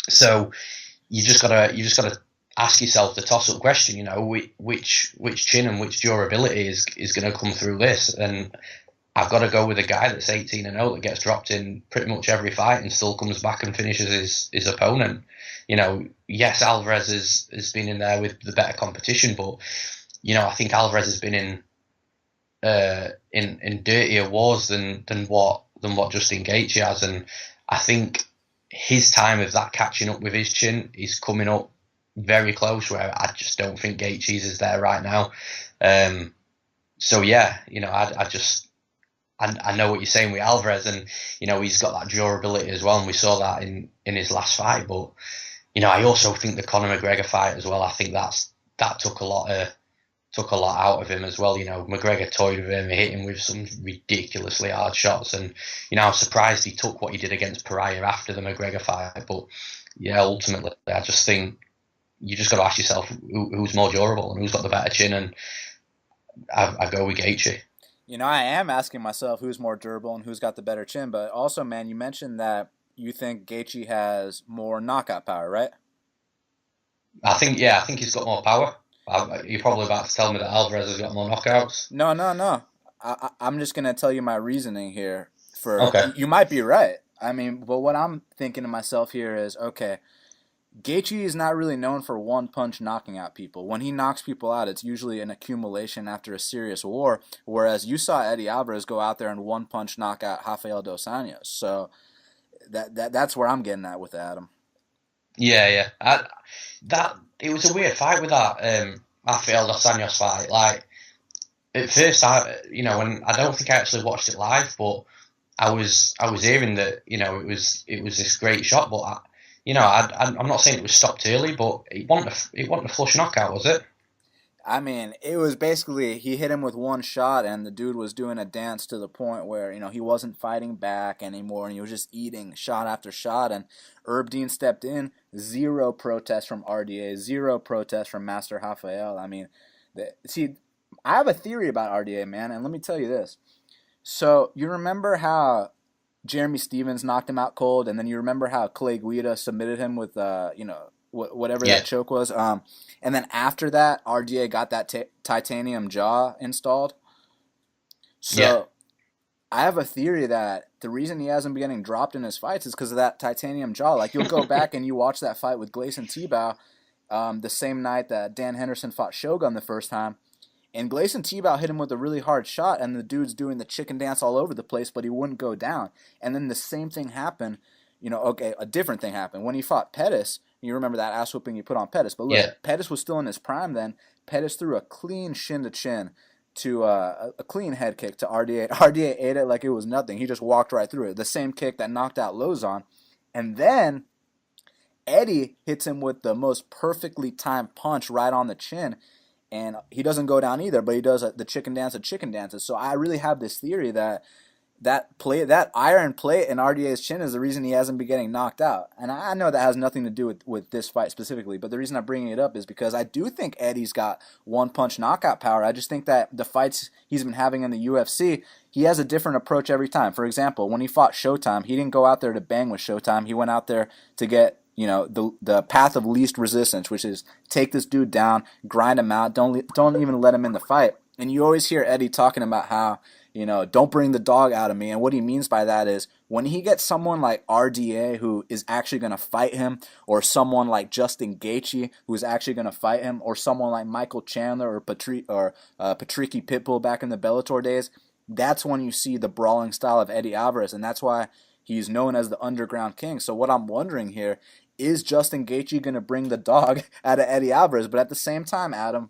So you just gotta ask yourself the toss-up question. Which chin and which durability is going to come through this, and I've got to go with a guy that's 18-0 that gets dropped in pretty much every fight and still comes back and finishes his opponent. Yes, Alvarez has been in there with the better competition, but I think Alvarez has been in dirtier wars than what Justin Gaethje has, and I think his time of that catching up with his chin is coming up very close, where I just don't think Gaethje's is there right now. So yeah, I know what you're saying with Alvarez, and he's got that durability as well, and we saw that in his last fight. But I also think the Conor McGregor fight as well, I think that took a lot out of him as well. McGregor toyed with him, hit him with some ridiculously hard shots, and I was surprised he took what he did against Pereira after the McGregor fight. But yeah, ultimately, I just think you just got to ask yourself who's more durable and who's got the better chin, and I go with Gaethje.
I am asking myself who's more durable and who's got the better chin, but also, man, you mentioned that you think Gaethje has more knockout power, right?
I think he's got more power. You're probably about to tell me that Alvarez has got more knockouts.
No. I'm just going to tell you my reasoning here.
Okay.
You might be right. I mean, but what I'm thinking to myself here is, okay, Gaethje is not really known for one punch knocking out people. When he knocks people out, it's usually an accumulation after a serious war. Whereas you saw Eddie Alvarez go out there and one punch knock out Rafael dos Anjos. So that's where I'm getting at with Adam.
Yeah. That it was a weird fight with that Rafael dos Anjos fight. Like at first, when I don't think I actually watched it live, but I was hearing that it was this great shot, but I'm not saying it was stopped early, but it wasn't a flush knockout, was it?
I mean, it was basically he hit him with one shot, and the dude was doing a dance to the point where he wasn't fighting back anymore, and he was just eating shot after shot. And Herb Dean stepped in, zero protest from RDA, zero protest from Master Rafael. I mean, see, I have a theory about RDA, man, and let me tell you this. So you remember how Jeremy Stevens knocked him out cold, and then you remember how Clay Guida submitted him with whatever that choke was. And then after that, RDA got that titanium jaw installed. So I have a theory that the reason he hasn't been getting dropped in his fights is because of that titanium jaw. Like you'll go back and you watch that fight with Gleison Tebow the same night that Dan Henderson fought Shogun the first time. And Gleison Tebow hit him with a really hard shot, and the dude's doing the chicken dance all over the place, but he wouldn't go down. And then the same thing happened, a different thing happened. When he fought Pettis, you remember that ass whooping he put on Pettis. But look, Pettis was still in his prime then. Pettis threw a clean shin-to-chin to a clean head kick to RDA. RDA ate it like it was nothing. He just walked right through it. The same kick that knocked out Lozon. And then Eddie hits him with the most perfectly timed punch right on the chin. And he doesn't go down either, but he does the chicken dance of chicken dances. So I really have this theory that iron plate in RDA's chin is the reason he hasn't been getting knocked out. And I know that has nothing to do with this fight specifically, but the reason I'm bringing it up is because I do think Eddie's got one-punch knockout power. I just think that the fights he's been having in the UFC, he has a different approach every time. For example, when he fought Showtime, he didn't go out there to bang with Showtime. He went out there to get the path of least resistance, which is take this dude down, grind him out, don't even let him in the fight. And you always hear Eddie talking about how, don't bring the dog out of me. And what he means by that is when he gets someone like RDA who is actually going to fight him, or someone like Justin Gaethje who is actually going to fight him, or someone like Michael Chandler or Patricky Pitbull back in the Bellator days, that's when you see the brawling style of Eddie Alvarez. And that's why he's known as the Underground King. So what I'm wondering here, is Justin Gaethje going to bring the dog out of Eddie Alvarez? But at the same time, Adam,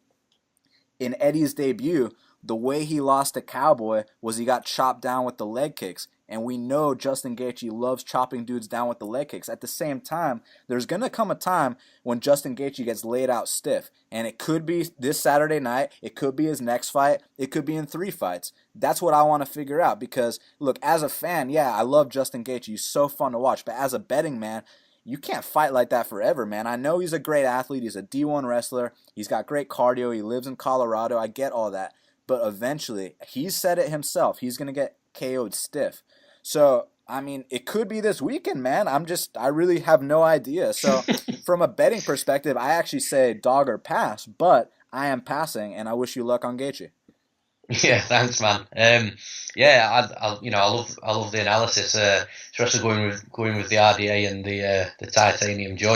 in Eddie's debut, the way he lost to Cowboy was he got chopped down with the leg kicks. And we know Justin Gaethje loves chopping dudes down with the leg kicks. At the same time, there's going to come a time when Justin Gaethje gets laid out stiff. And it could be this Saturday night. It could be his next fight. It could be in 3 fights. That's what I want to figure out. Because, look, as a fan, I love Justin Gaethje. He's so fun to watch. But as a betting man, you can't fight like that forever, man. I know he's a great athlete. He's a D1 wrestler. He's got great cardio. He lives in Colorado. I get all that. But eventually, he's said it himself, he's going to get KO'd stiff. So, I mean, it could be this weekend, man. I really have no idea. So, from a betting perspective, I actually say dog or pass, but I am passing, and I wish you luck on Gaethje.
Yeah, thanks, man. I love the analysis, especially going with the RDA and the titanium jaw.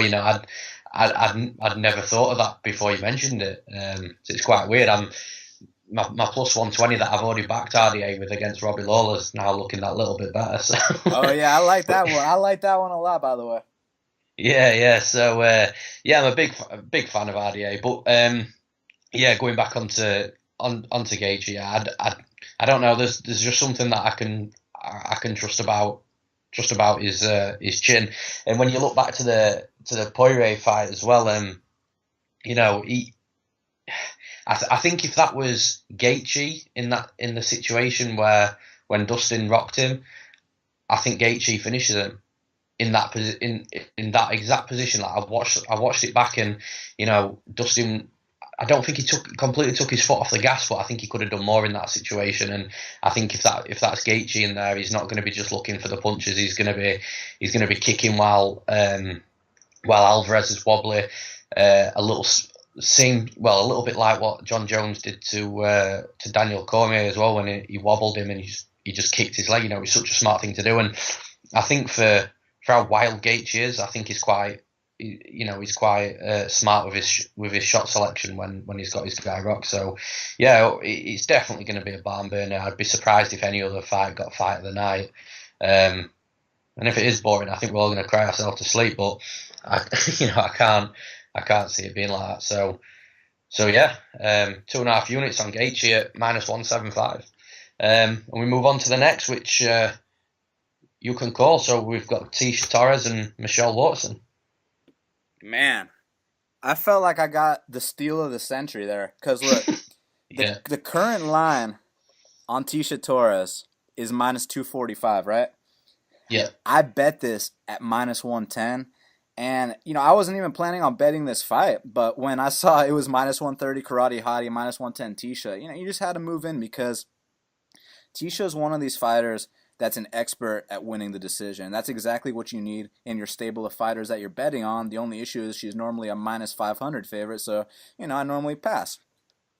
I'd never thought of that before you mentioned it. So it's quite weird. My plus 120 that I've already backed RDA with against Robbie Lawler's now looking that little bit better. So.
Oh yeah, I like that one. I like that one a lot, by the way.
Yeah. So I'm a big fan of RDA, but going back onto Gaethje, I don't know. There's just something that I can trust about his chin. And when you look back to the Poirier fight as well, I think if that was Gaethje in the situation when Dustin rocked him, I think Gaethje finishes him in that that exact position. Like I watched it back, and Dustin, I don't think he completely took his foot off the gas, but I think he could have done more in that situation. And I think if that's Gaethje in there, he's not going to be just looking for the punches. He's going to be kicking while Alvarez is wobbly, a little bit like what John Jones did to Daniel Cormier as well, when he wobbled him and he just kicked his leg. It's such a smart thing to do. And I think for how wild Gaethje is, I think he's quite he's quite smart with his shot selection when he's got his guy rocked. So yeah, it's definitely going to be a barn burner. I'd be surprised if any other fight got fight of the night. And if it is boring, I think we're all going to cry ourselves to sleep. But I can't see it being like that. So yeah, 2.5 units on Gaethje at -175. And we move on to the next, which you can call. So we've got Tecia Torres and Michelle Waterson.
Man, I felt like I got the steal of the century there. Because look, the current line on Tecia Torres is -245, right?
Yeah.
I bet this at -110. And, I wasn't even planning on betting this fight, but when I saw it was -130 Karate Hottie, -110 Tecia, you just had to move in because Tecia is one of these fighters that's an expert at winning the decision. That's exactly what you need in your stable of fighters that you're betting on. The only issue is she's normally a -500 favorite, so, I normally pass.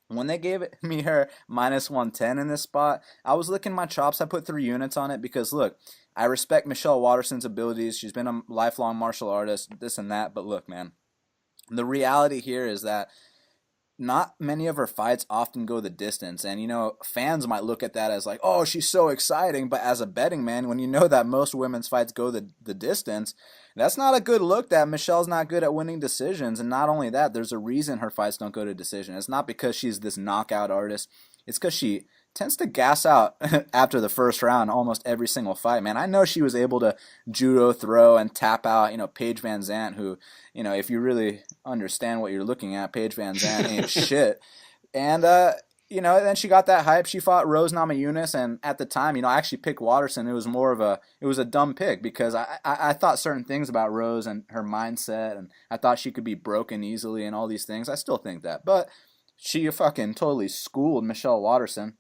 When they gave me her -110 in this spot, I was licking my chops. I put 3 units on it because, look, I respect Michelle Waterson's abilities. She's been a lifelong martial artist, this and that. But look, man, the reality here is that not many of her fights often go the distance. And, fans might look at that as like, oh, she's so exciting. But as a betting man, when you know that most women's fights go the distance, that's not a good look that Michelle's not good at winning decisions. And not only that, there's a reason her fights don't go to decision. It's not because she's this knockout artist. It's because she tends to gas out after the first round almost every single fight, man. I know she was able to judo throw and tap out, Paige Van Zandt, who, if you really understand what you're looking at, Paige Van Zandt ain't shit. And, then she got that hype. She fought Rose Namajunas, and at the time, I actually picked Waterson. It was a dumb pick because I thought certain things about Rose and her mindset, and I thought she could be broken easily and all these things. I still think that. But she fucking totally schooled Michelle Waterson.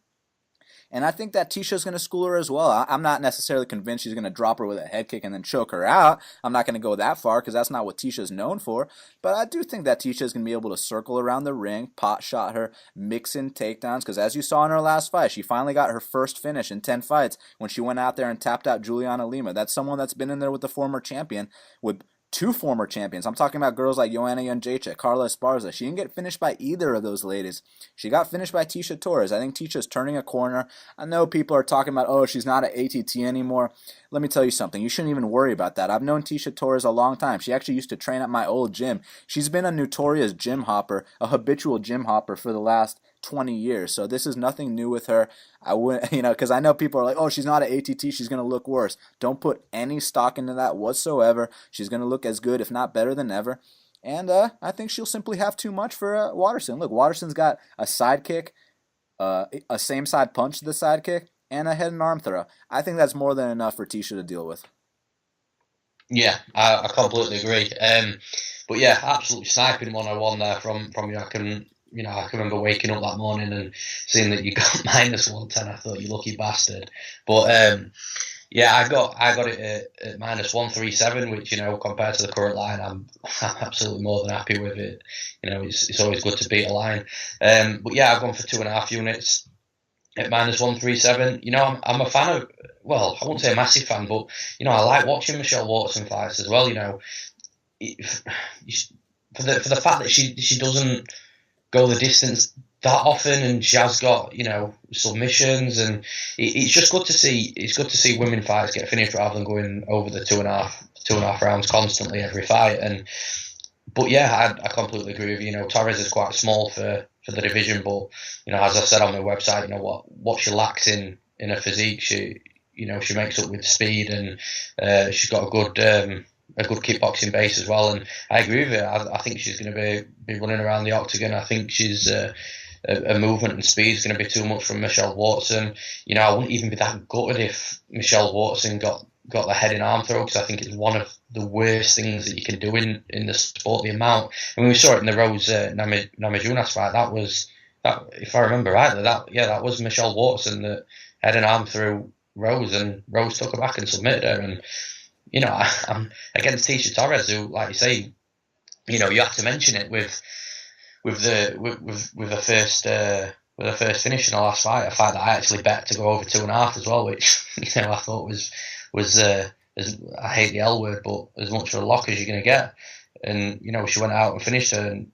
And I think that Tecia's going to school her as well. I'm not necessarily convinced she's going to drop her with a head kick and then choke her out. I'm not going to go that far because that's not what Tecia's known for. But I do think that Tecia's going to be able to circle around the ring, pot shot her, mix in takedowns. Because as you saw in her last fight, she finally got her first finish in 10 fights when she went out there and tapped out Juliana Lima. That's someone that's been in there with the former champion, with 2 former champions. I'm talking about girls like Joanna Jędrzejczyk, Carla Esparza. She didn't get finished by either of those ladies. She got finished by Tecia Torres. I think Tecia's turning a corner. I know people are talking about, oh, she's not at ATT anymore. Let me tell you something. You shouldn't even worry about that. I've known Tecia Torres a long time. She actually used to train at my old gym. She's been a notorious gym hopper, a habitual gym hopper for the last 20 years. So this is nothing new with her. I wouldn't, because I know people are like, oh, she's not at ATT, she's going to look worse. Don't put any stock into that whatsoever. She's going to look as good, if not better than ever. And I think she'll simply have too much for Waterson. Look, Waterson's got a sidekick, a same side punch to the sidekick, and a head and arm throw. I think that's more than enough for Tecia to deal with.
Yeah, I completely agree. But yeah, absolutely sniping 101 there from you. I can remember waking up that morning and seeing that you got -110. I thought, you lucky bastard. But yeah, I got it at -137, which compared to the current line, I'm absolutely more than happy with it. It's always good to beat a line. But yeah, I've gone for 2.5 units at -137. I'm a fan of. Well, I won't say a massive fan, but I like watching Michelle Waterson fights as well. For the fact that she doesn't go the distance that often, and she has got submissions, and it's just good to see. It's good to see women fighters get finished rather than going over the two and a half rounds constantly every fight. But yeah, I completely agree with you. Torres is quite small for the division, but as I said on my website, what she lacks in her physique, she makes up with speed, and she's got a good kickboxing base as well. And I agree with it. I think she's going to be running around the octagon. I think she's her movement and speed is going to be too much from Michelle Waterson. I wouldn't even be that gutted if Michelle Waterson got the head and arm throw, because I think it's one of the worst things that you can do in the sport. The amount, we saw it in the Rose Namajunas fight. That was, if I remember rightly, that was Michelle Waterson that head and arm through Rose, and Rose took her back and submitted her. And I'm against Tecia Torres, who, like you say, you have to mention it with the first finish in the last fight, a fight that I actually bet to go over 2.5 as well, which I thought was I hate the L word, but as much of a lock as you're going to get. and she went out and finished her. And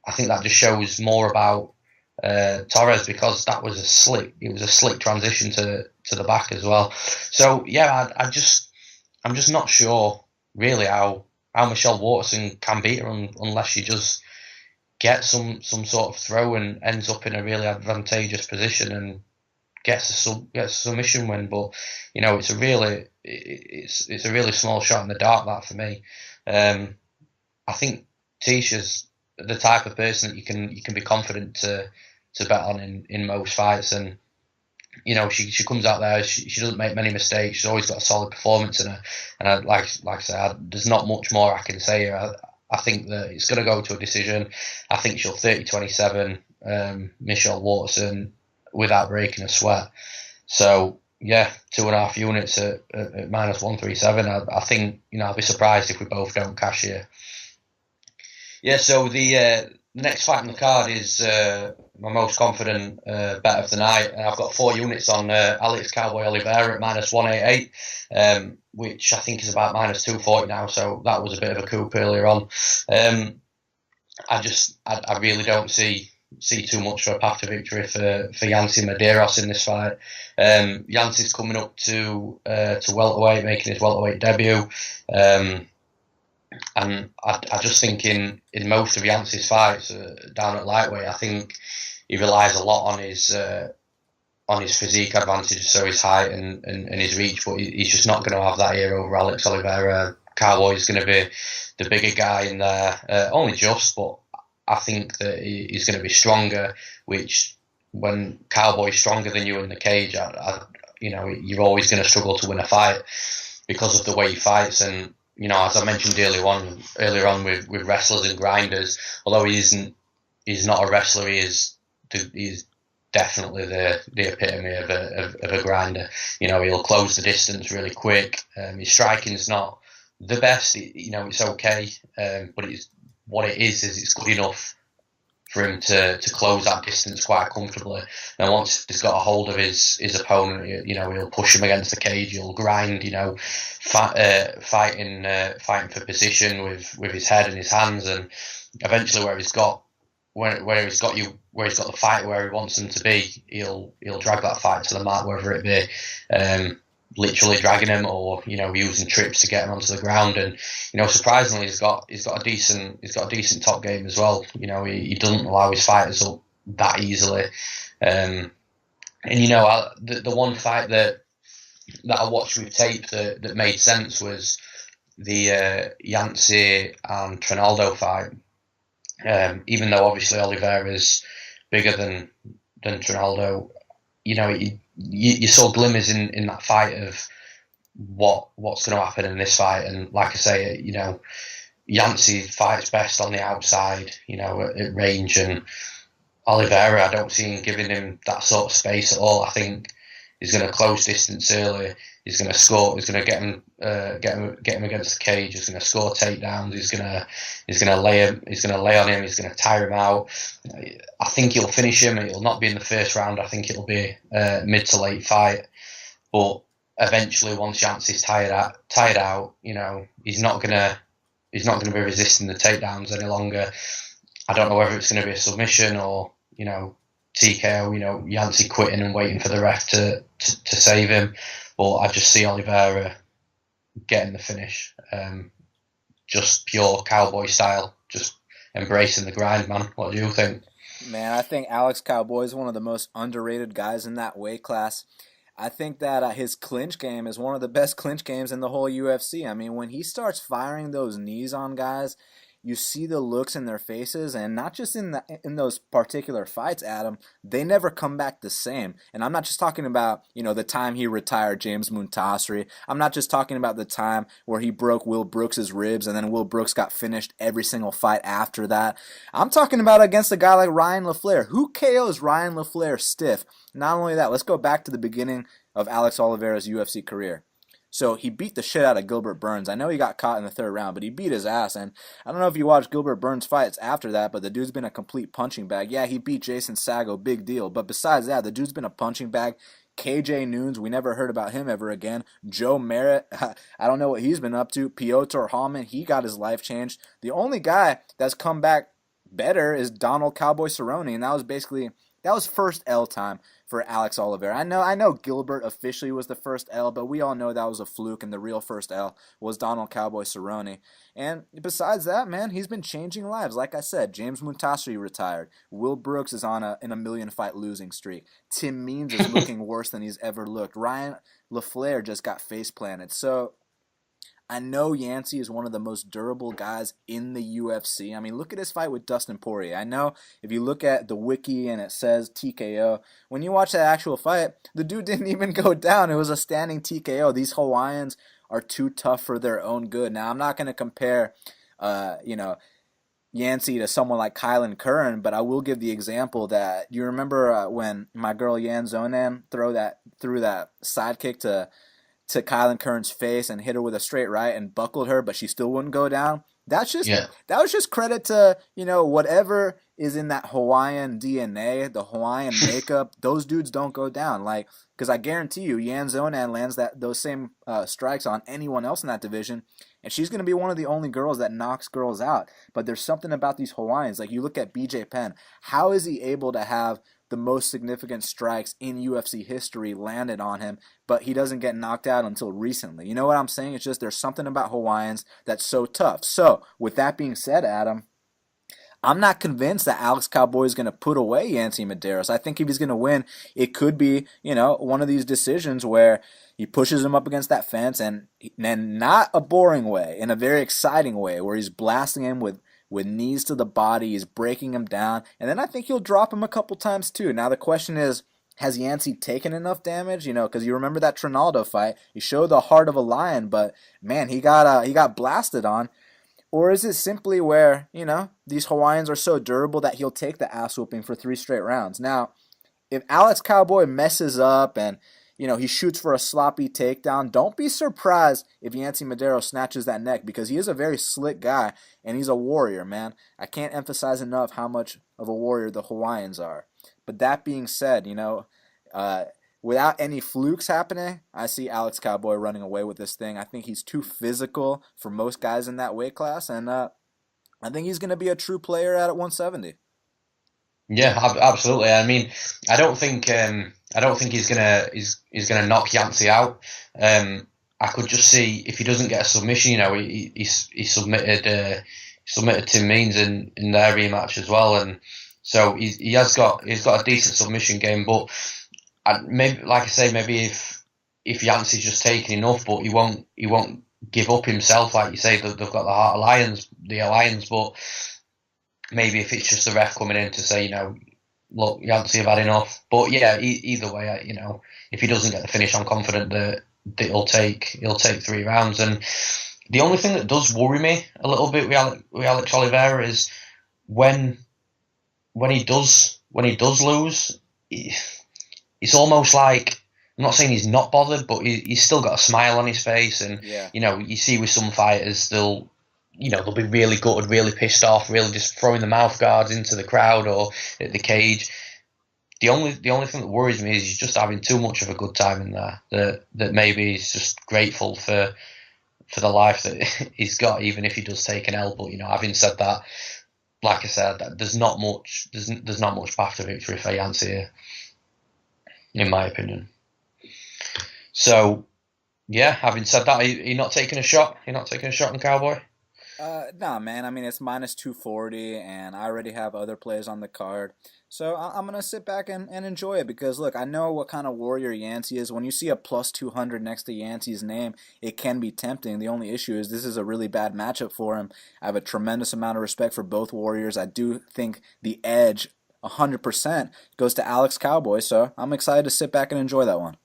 I think that just shows more about Torres, because that was it was a slick transition to the back as well. So yeah, I'm just not sure really how Michelle Waterson can beat her unless she just gets some sort of throw and ends up in a really advantageous position and gets a submission win. But it's a really small shot in the dark, that, for me. I think Tecia's the type of person that you can be confident to bet on in most fights, and she comes out there, she doesn't make many mistakes, she's always got a solid performance in her, and like I said, there's not much more I can say here. I think that it's going to go to a decision. I think she'll 30-27 Michelle Waterson without breaking a sweat. So yeah, 2.5 units at -137. I think I'll be surprised if we both don't cash here. Yeah, so the next fight on the card is my most confident bet of the night. I've got 4 units on Alex Cowboy Oliveira at -188, which I think is about -240 now. So that was a bit of a coup earlier on. I really don't see too much for a path to victory for Yancy Medeiros in this fight. Yancy's coming up to welterweight, making his welterweight debut. And I just think in most of Yancy's fights down at lightweight, I think he relies a lot on his physique advantage, so his height and his reach, but he's just not going to have that here over Alex Oliveira. Cowboy's going to be the bigger guy in there, only just, but I think that he's going to be stronger, which when Cowboy's stronger than you in the cage, you're always going to struggle to win a fight because of the way he fights. And as I mentioned earlier on with wrestlers and grinders, although he's not a wrestler, he's definitely the epitome of a grinder. He'll close the distance really quick. His striking's not the best. It's okay, but what it is it's good enough for him to close that distance quite comfortably. And once he's got a hold of his opponent, he'll push him against the cage. He'll grind, fighting for position with his head and his hands, and eventually where he's got the fight where he wants him to be, he'll drag that fight to the mat, whether it be literally dragging him or using trips to get him onto the ground. And surprisingly, he's got a decent top game as well. He doesn't allow his fighters up that easily. The one fight that I watched with tape that made sense was the Yancy and Trinaldo fight. Even though obviously Oliveira's bigger than Trinaldo, you saw glimmers in that fight of what's going to happen in this fight. And like I say, Yancy fights best on the outside, at range, and Oliveira, I don't see him giving him that sort of space at all. I think he's going to close distance early. He's going to score. He's going to get him against the cage. He's going to score takedowns. He's going to lay him. He's going to lay on him. He's going to tire him out. I think he'll finish him. It'll not be in the first round. I think it'll be a mid to late fight. But eventually, once Yancy's tired out, he's not going to be resisting the takedowns any longer. I don't know whether it's going to be a submission or TKO. Yancy quitting and waiting for the ref to save him. But I just see Oliveira getting the finish. Just pure cowboy style. Just embracing the grind, man. What do you think?
Man, I think Alex Cowboy is one of the most underrated guys in that weight class. I think that his clinch game is one of the best clinch games in the whole UFC. I mean, when he starts firing those knees on guys, you see the looks in their faces, and not just in those particular fights, Adam, they never come back the same. And I'm not just talking about, the time he retired James Muntasri. I'm not just talking about the time where he broke Will Brooks' ribs and then Will Brooks got finished every single fight after that. I'm talking about against a guy like Ryan LaFleur. Who KOs Ryan LaFleur stiff? Not only that, let's go back to the beginning of Alex Oliveira's UFC career. So he beat the shit out of Gilbert Burns. I know he got caught in the third round, but he beat his ass. And I don't know if you watched Gilbert Burns' fights after that, but the dude's been a complete punching bag. Yeah, he beat Jason Sago, big deal. But besides that, the dude's been a punching bag, KJ Noons, we never heard about him ever again. Joe Merritt, I don't know what he's been up to. Piotr Hallman, he got his life changed. The only guy that's come back better is Donald Cowboy Cerrone, and that was first L time for Alex Oliveira. I know Gilbert officially was the first L, but we all know that was a fluke, and the real first L was Donald Cowboy Cerrone. And besides that, man, he's been changing lives. Like I said, James Muntasiri retired. Will Brooks is in a million fight losing streak. Tim Means is looking worse than he's ever looked. Ryan LaFleur just got face planted. So I know Yancy is one of the most durable guys in the UFC. I mean, look at his fight with Dustin Poirier. I know if you look at the wiki and it says TKO, when you watch that actual fight, the dude didn't even go down. It was a standing TKO. These Hawaiians are too tough for their own good. Now, I'm not going to compare, Yancy to someone like Kylan Curran, but I will give the example that you remember when my girl Yan Zonan threw that sidekick to Kylan Curran's face and hit her with a straight right and buckled her, but she still wouldn't go down. That was just credit to, whatever is in that Hawaiian DNA, the Hawaiian makeup. Those dudes don't go down. Because I guarantee you, Yan Zonan lands those same strikes on anyone else in that division, and she's going to be one of the only girls that knocks girls out. But there's something about these Hawaiians. Like, you look at BJ Penn. How is he able to have the most significant strikes in UFC history landed on him, but he doesn't get knocked out until recently? You know what I'm saying? It's just there's something about Hawaiians that's so tough. So, with that being said, Adam, I'm not convinced that Alex Cowboy is going to put away Yancy Medeiros. I think if he's going to win, it could be, one of these decisions where he pushes him up against that fence and not a boring way, in a very exciting way, where he's blasting him with knees to the body, he's breaking him down, and then I think he'll drop him a couple times too. Now the question is, has Yancy taken enough damage? Because you remember that Trinaldo fight, he showed the heart of a lion, but man, he got blasted on. Or is it simply where, these Hawaiians are so durable that he'll take the ass whooping for 3 straight rounds? Now, if Alex Cowboy messes up and he shoots for a sloppy takedown, don't be surprised if Yancy Medeiros snatches that neck, because he is a very slick guy, and he's a warrior, man. I can't emphasize enough how much of a warrior the Hawaiians are. But that being said, without any flukes happening, I see Alex Cowboy running away with this thing. I think he's too physical for most guys in that weight class, and I think he's going to be a true player at 170.
Yeah, absolutely. I mean, I don't think he's gonna knock Yancy out. I could just see if he doesn't get a submission. He submitted Tim Means in their rematch as well, and so he's got a decent submission game. But maybe, like I say, maybe if Yancy's just taking enough, but he won't give up himself. Like you say, they've got the heart of the Lions, but maybe if it's just the ref coming in to say, look, Yancy have had enough. But yeah, either way, if he doesn't get the finish, I'm confident that he'll take 3 rounds. And the only thing that does worry me a little bit with Alex Oliveira is when he does lose, it's almost like, I'm not saying he's not bothered, but he's still got a smile on his face. And you see with some fighters, they'll be really gutted, really pissed off, really just throwing the mouth guards into the crowd or at the cage. The only thing that worries me is he's just having too much of a good time in there. That maybe he's just grateful for the life that he's got, even if he does take an L. But having said that, like I said, there's not much path to victory for Yancy here, in my opinion. So yeah, having said that, you're not taking a shot. You're not taking a shot on Cowboy.
Nah, man. I mean, it's minus 240, and I already have other plays on the card. So I'm going to sit back and enjoy it because, look, I know what kind of warrior Yancy is. When you see a plus 200 next to Yancy's name, it can be tempting. The only issue is this is a really bad matchup for him. I have a tremendous amount of respect for both warriors. I do think the edge 100% goes to Alex Cowboy, so I'm excited to sit back and enjoy that one.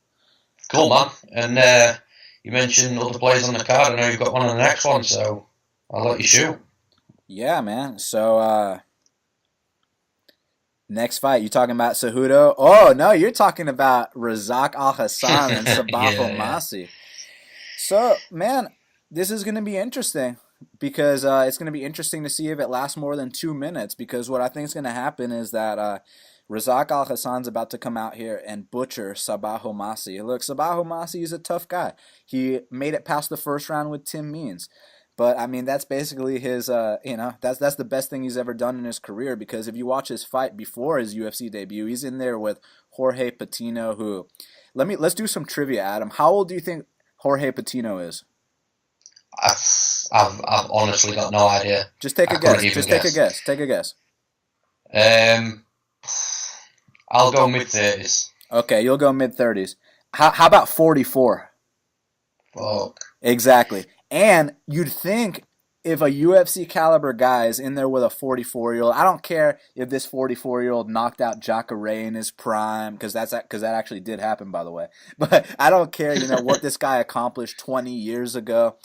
Cool, man. And you mentioned other plays on the card. I know you've got one on the next one, so I'll let you shoot.
Yeah, man. So, next fight, you talking about Cejudo? Oh, no, you're talking about Razak Al-Hassan and Sabah Homasi. So, man, this is going to be interesting because it's going to be interesting to see if it lasts more than 2 minutes. Because what I think is going to happen is that Razak Al Hassan's about to come out here and butcher Sabah Homasi. Look, Sabah Homasi is a tough guy. He made it past the first round with Tim Means. But I mean, that's basically his. That's the best thing he's ever done in his career. Because if you watch his fight before his UFC debut, he's in there with Jorge Patino. Who, let's do some trivia, Adam. How old do you think Jorge Patino is?
I've honestly got no idea.
Just take a guess. Take a guess.
I'll go mid-30s.
Okay, you'll go mid-30s. How about 44?
Fuck.
Exactly. And you'd think if a UFC caliber guy is in there with a 44-year-old, I don't care if this 44-year-old knocked out Jacare in his prime, because that actually did happen, by the way. But I don't care, what this guy accomplished 20 years ago.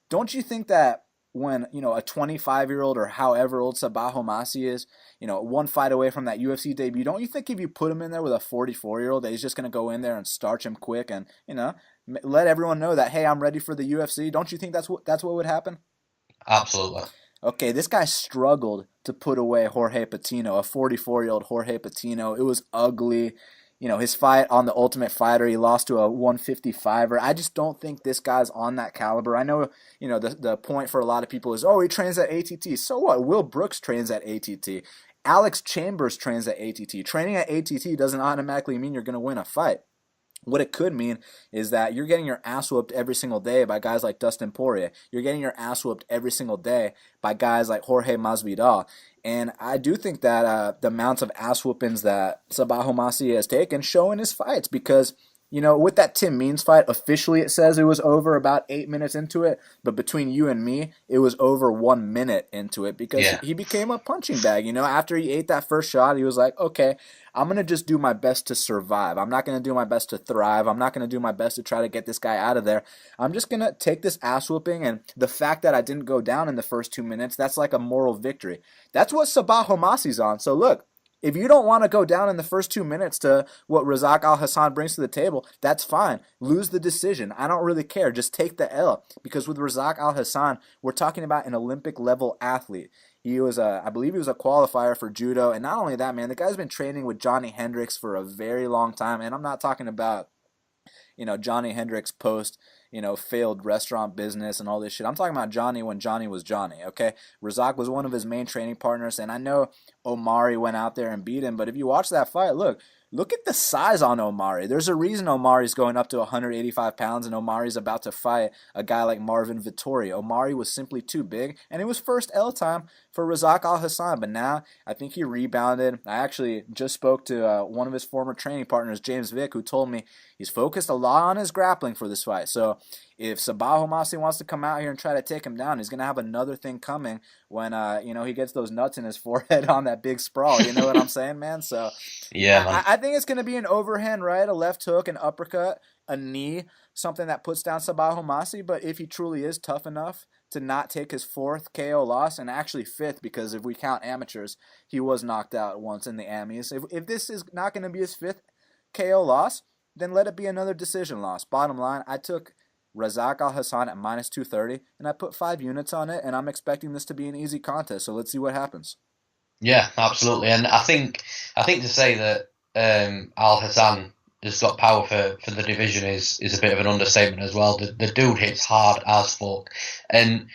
Don't you think that when, a 25-year-old or however old Sabah Homasi is, one fight away from that UFC debut, don't you think if you put him in there with a 44-year-old that he's just going to go in there and starch him quick and, let everyone know that, hey, I'm ready for the UFC? Don't you think that's what would happen?
Absolutely.
Okay, this guy struggled to put away Jorge Patino, a 44-year-old Jorge Patino. It was ugly. His fight on The Ultimate Fighter, he lost to a 155er. I just don't think this guy's on that caliber. I know, the point for a lot of people is, oh, he trains at ATT. So what? Will Brooks trains at ATT. Alex Chambers trains at ATT. Training at ATT doesn't automatically mean you're going to win a fight. What it could mean is that you're getting your ass whooped every single day by guys like Dustin Poirier. You're getting your ass whooped every single day by guys like Jorge Masvidal. And I do think that the amounts of ass whoopings that Sabah Homasi has taken show in his fights because, with that Tim Means fight, officially it says it was over about 8 minutes into it, but between you and me, it was over 1 minute into it because he became a punching bag. After he ate that first shot, he was like, okay, I'm going to just do my best to survive. I'm not going to do my best to thrive. I'm not going to do my best to try to get this guy out of there. I'm just going to take this ass whooping, and the fact that I didn't go down in the first 2 minutes, that's like a moral victory. That's what Sabah Homasi's on. So look, if you don't want to go down in the first 2 minutes to what Razak Al Hassan brings to the table, that's fine. Lose the decision. I don't really care. Just take the L. Because with Razak Al Hassan, we're talking about an Olympic-level athlete. He was I believe he was a qualifier for judo. And not only that, man, the guy's been training with Johnny Hendricks for a very long time. And I'm not talking about, Johnny Hendricks post, failed restaurant business and all this shit. I'm talking about Johnny when Johnny was Johnny, okay? Razak was one of his main training partners, and I know Omari went out there and beat him, but if you watch that fight, look at the size on Omari. There's a reason Omari's going up to 185 pounds, and Omari's about to fight a guy like Marvin Vettori. Omari was simply too big, and it was first L time for Razak Al Hassan, but now I think he rebounded. I actually just spoke to one of his former training partners, James Vick, who told me he's focused a lot on his grappling for this fight. So if Sabah Homasi wants to come out here and try to take him down, he's going to have another thing coming when, he gets those nuts in his forehead on that big sprawl. You know what I'm saying, man? So
yeah, man.
I think it's going to be an overhand right, a left hook, an uppercut, a knee, something that puts down Sabah Homasi. But if he truly is tough enough to not take his fourth KO loss, and actually fifth, because if we count amateurs, he was knocked out once in the Amis. If this is not going to be his fifth KO loss, then let it be another decision loss. Bottom line, I took Razak Al Hassan at minus 230, and I put 5 units on it, and I'm expecting this to be an easy contest, so let's see what happens.
Yeah, absolutely. And I think to say that Al Hassan has got power for the division is a bit of an understatement as well. The dude hits hard as fuck. And,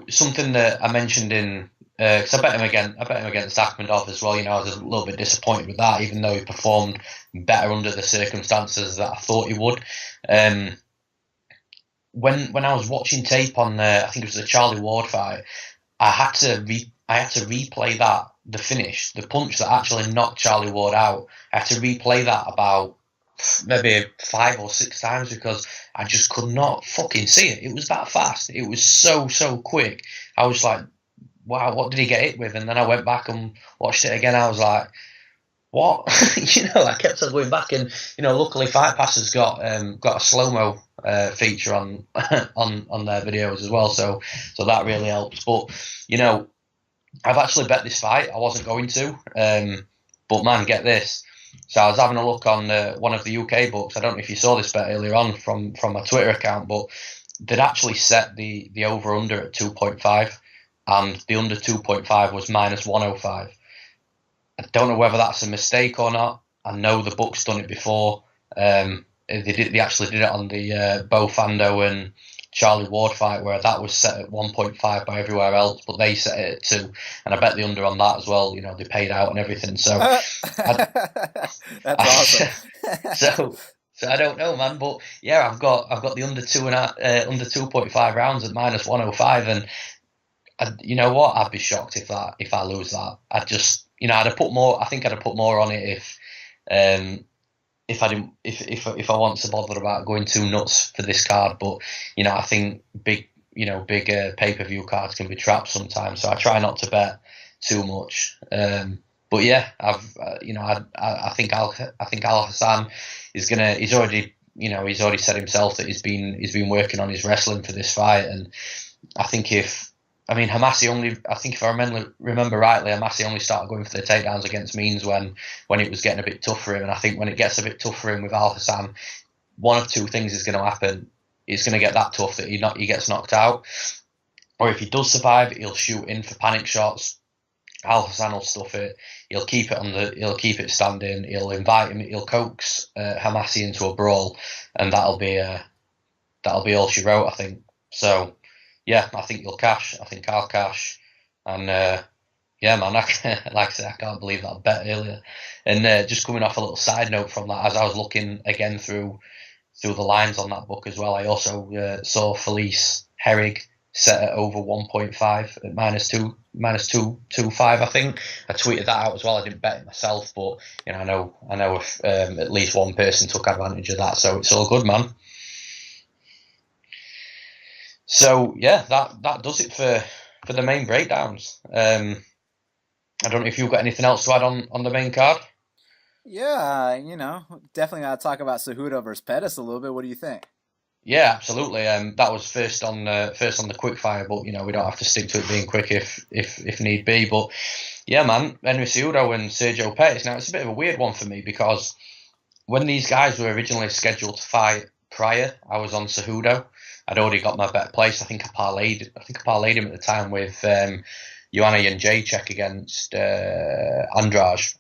something that I mentioned in, because I bet him against Akhmedov as well. I was a little bit disappointed with that, even though he performed better under the circumstances that I thought he would. When I was watching tape on I think it was the Charlie Ward fight, I had to replay the finish, the punch that actually knocked Charlie Ward out. I had to replay that about maybe 5 or 6 times because I just could not fucking see it. It was that fast. It was so quick. I was like, wow, what did he get hit with? And then I went back and watched it again. I was like, what? I kept on going back, and luckily Fight Pass has got a slow-mo feature on their videos as well, so that really helps. But I've actually bet this fight. I wasn't going to, but man, get this. So I was having a look on one of the UK books. I don't know if you saw this bet earlier on from my Twitter account, but they'd actually set the over under at 2.5, and the under 2.5 was minus 105. I don't know whether that's a mistake or not. I know the book's done it before. They actually did it on the Bo Fando and Charlie Ward fight, where that was set at 1.5 by everywhere else, but they set it at 2, and I bet the under on that as well. They paid out and everything. So
that's awesome.
so I don't know, man. But yeah, I've got the under 2.5 rounds at minus 105, and you know what? I'd be shocked if I lose that. I'd just I'd have put more. I think I'd have put more on it if I didn't, if I wasn't so bothered about going too nuts for this card. But I think big pay-per-view cards can be trapped sometimes, so I try not to bet too much. But yeah, I think Al Hassan is gonna. He's already said himself that he's been working on his wrestling for this fight, and I think Homasi only, I think if I remember rightly, Homasi only started going for the takedowns against Means when it was getting a bit tough for him. And I think when it gets a bit tough for him with Al Hassan, one of two things is going to happen. It's going to get that tough that he gets knocked out, or if he does survive, he'll shoot in for panic shots. Al Hassan will stuff it. He'll keep it standing. He'll invite him. He'll coax Homasi into a brawl, and that'll be all she wrote, I think. So. Yeah, I think you'll cash. I think I'll cash. And yeah, man, like I said, I can't believe that I bet earlier. And just coming off a little side note from that, as I was looking again through the lines on that book as well, I also saw Felice Herrig set at over 1.5 at minus 225, I think. I tweeted that out as well. I didn't bet it myself, but I know if at least one person took advantage of that, so it's all good, man. So yeah, that does it for the main breakdowns. I don't know if you've got anything else to add on the main card.
Yeah, definitely gotta talk about Cejudo versus Pettis a little bit. What do you think?
Yeah, absolutely. That was first on the quickfire, but we don't have to stick to it being quick if need be. But yeah, man, Henry Cejudo and Sergio Pettis. Now it's a bit of a weird one for me because when these guys were originally scheduled to fight prior, I was on Cejudo. I'd already got my bet placed. I think I parlayed him at the time with Joanna Jędrzejczyk against Andrade.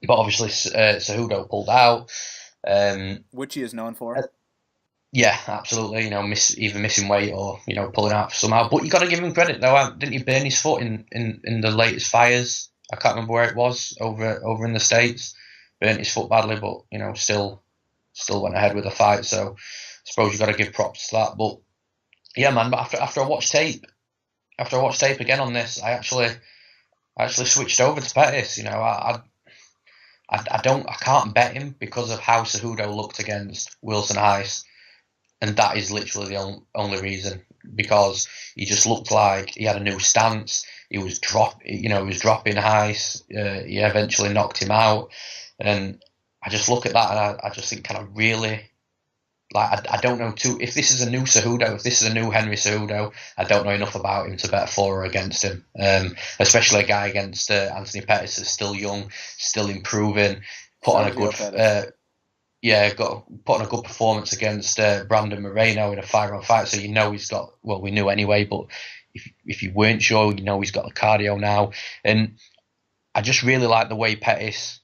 But obviously Cejudo pulled out.
Which he is known for.
Yeah, absolutely. Either missing weight or pulling out somehow. But you got to give him credit though. Didn't he burn his foot in the latest fires? I can't remember where it was over in the States. Burnt his foot badly, but still went ahead with the fight. So. I suppose you got to give props to that, but yeah, man. But after I watched tape again on this, I actually switched over to Pettis. I can't bet him because of how Cejudo looked against Wilson Heiss, and that is literally the only reason. Because he just looked like he had a new stance. He was dropping Heiss. He eventually knocked him out, and I just look at that and I just think, kind of really. I don't know if this is a new Cejudo, if this is a new Henry Cejudo, I don't know enough about him to bet for or against him. Especially a guy against Anthony Pettis that's still young, still improving, put on a good performance against Brandon Moreno in a 5-round fight. So he's got, well, we knew anyway, but if you weren't sure, he's got the cardio now. And I just really like the way Pettis,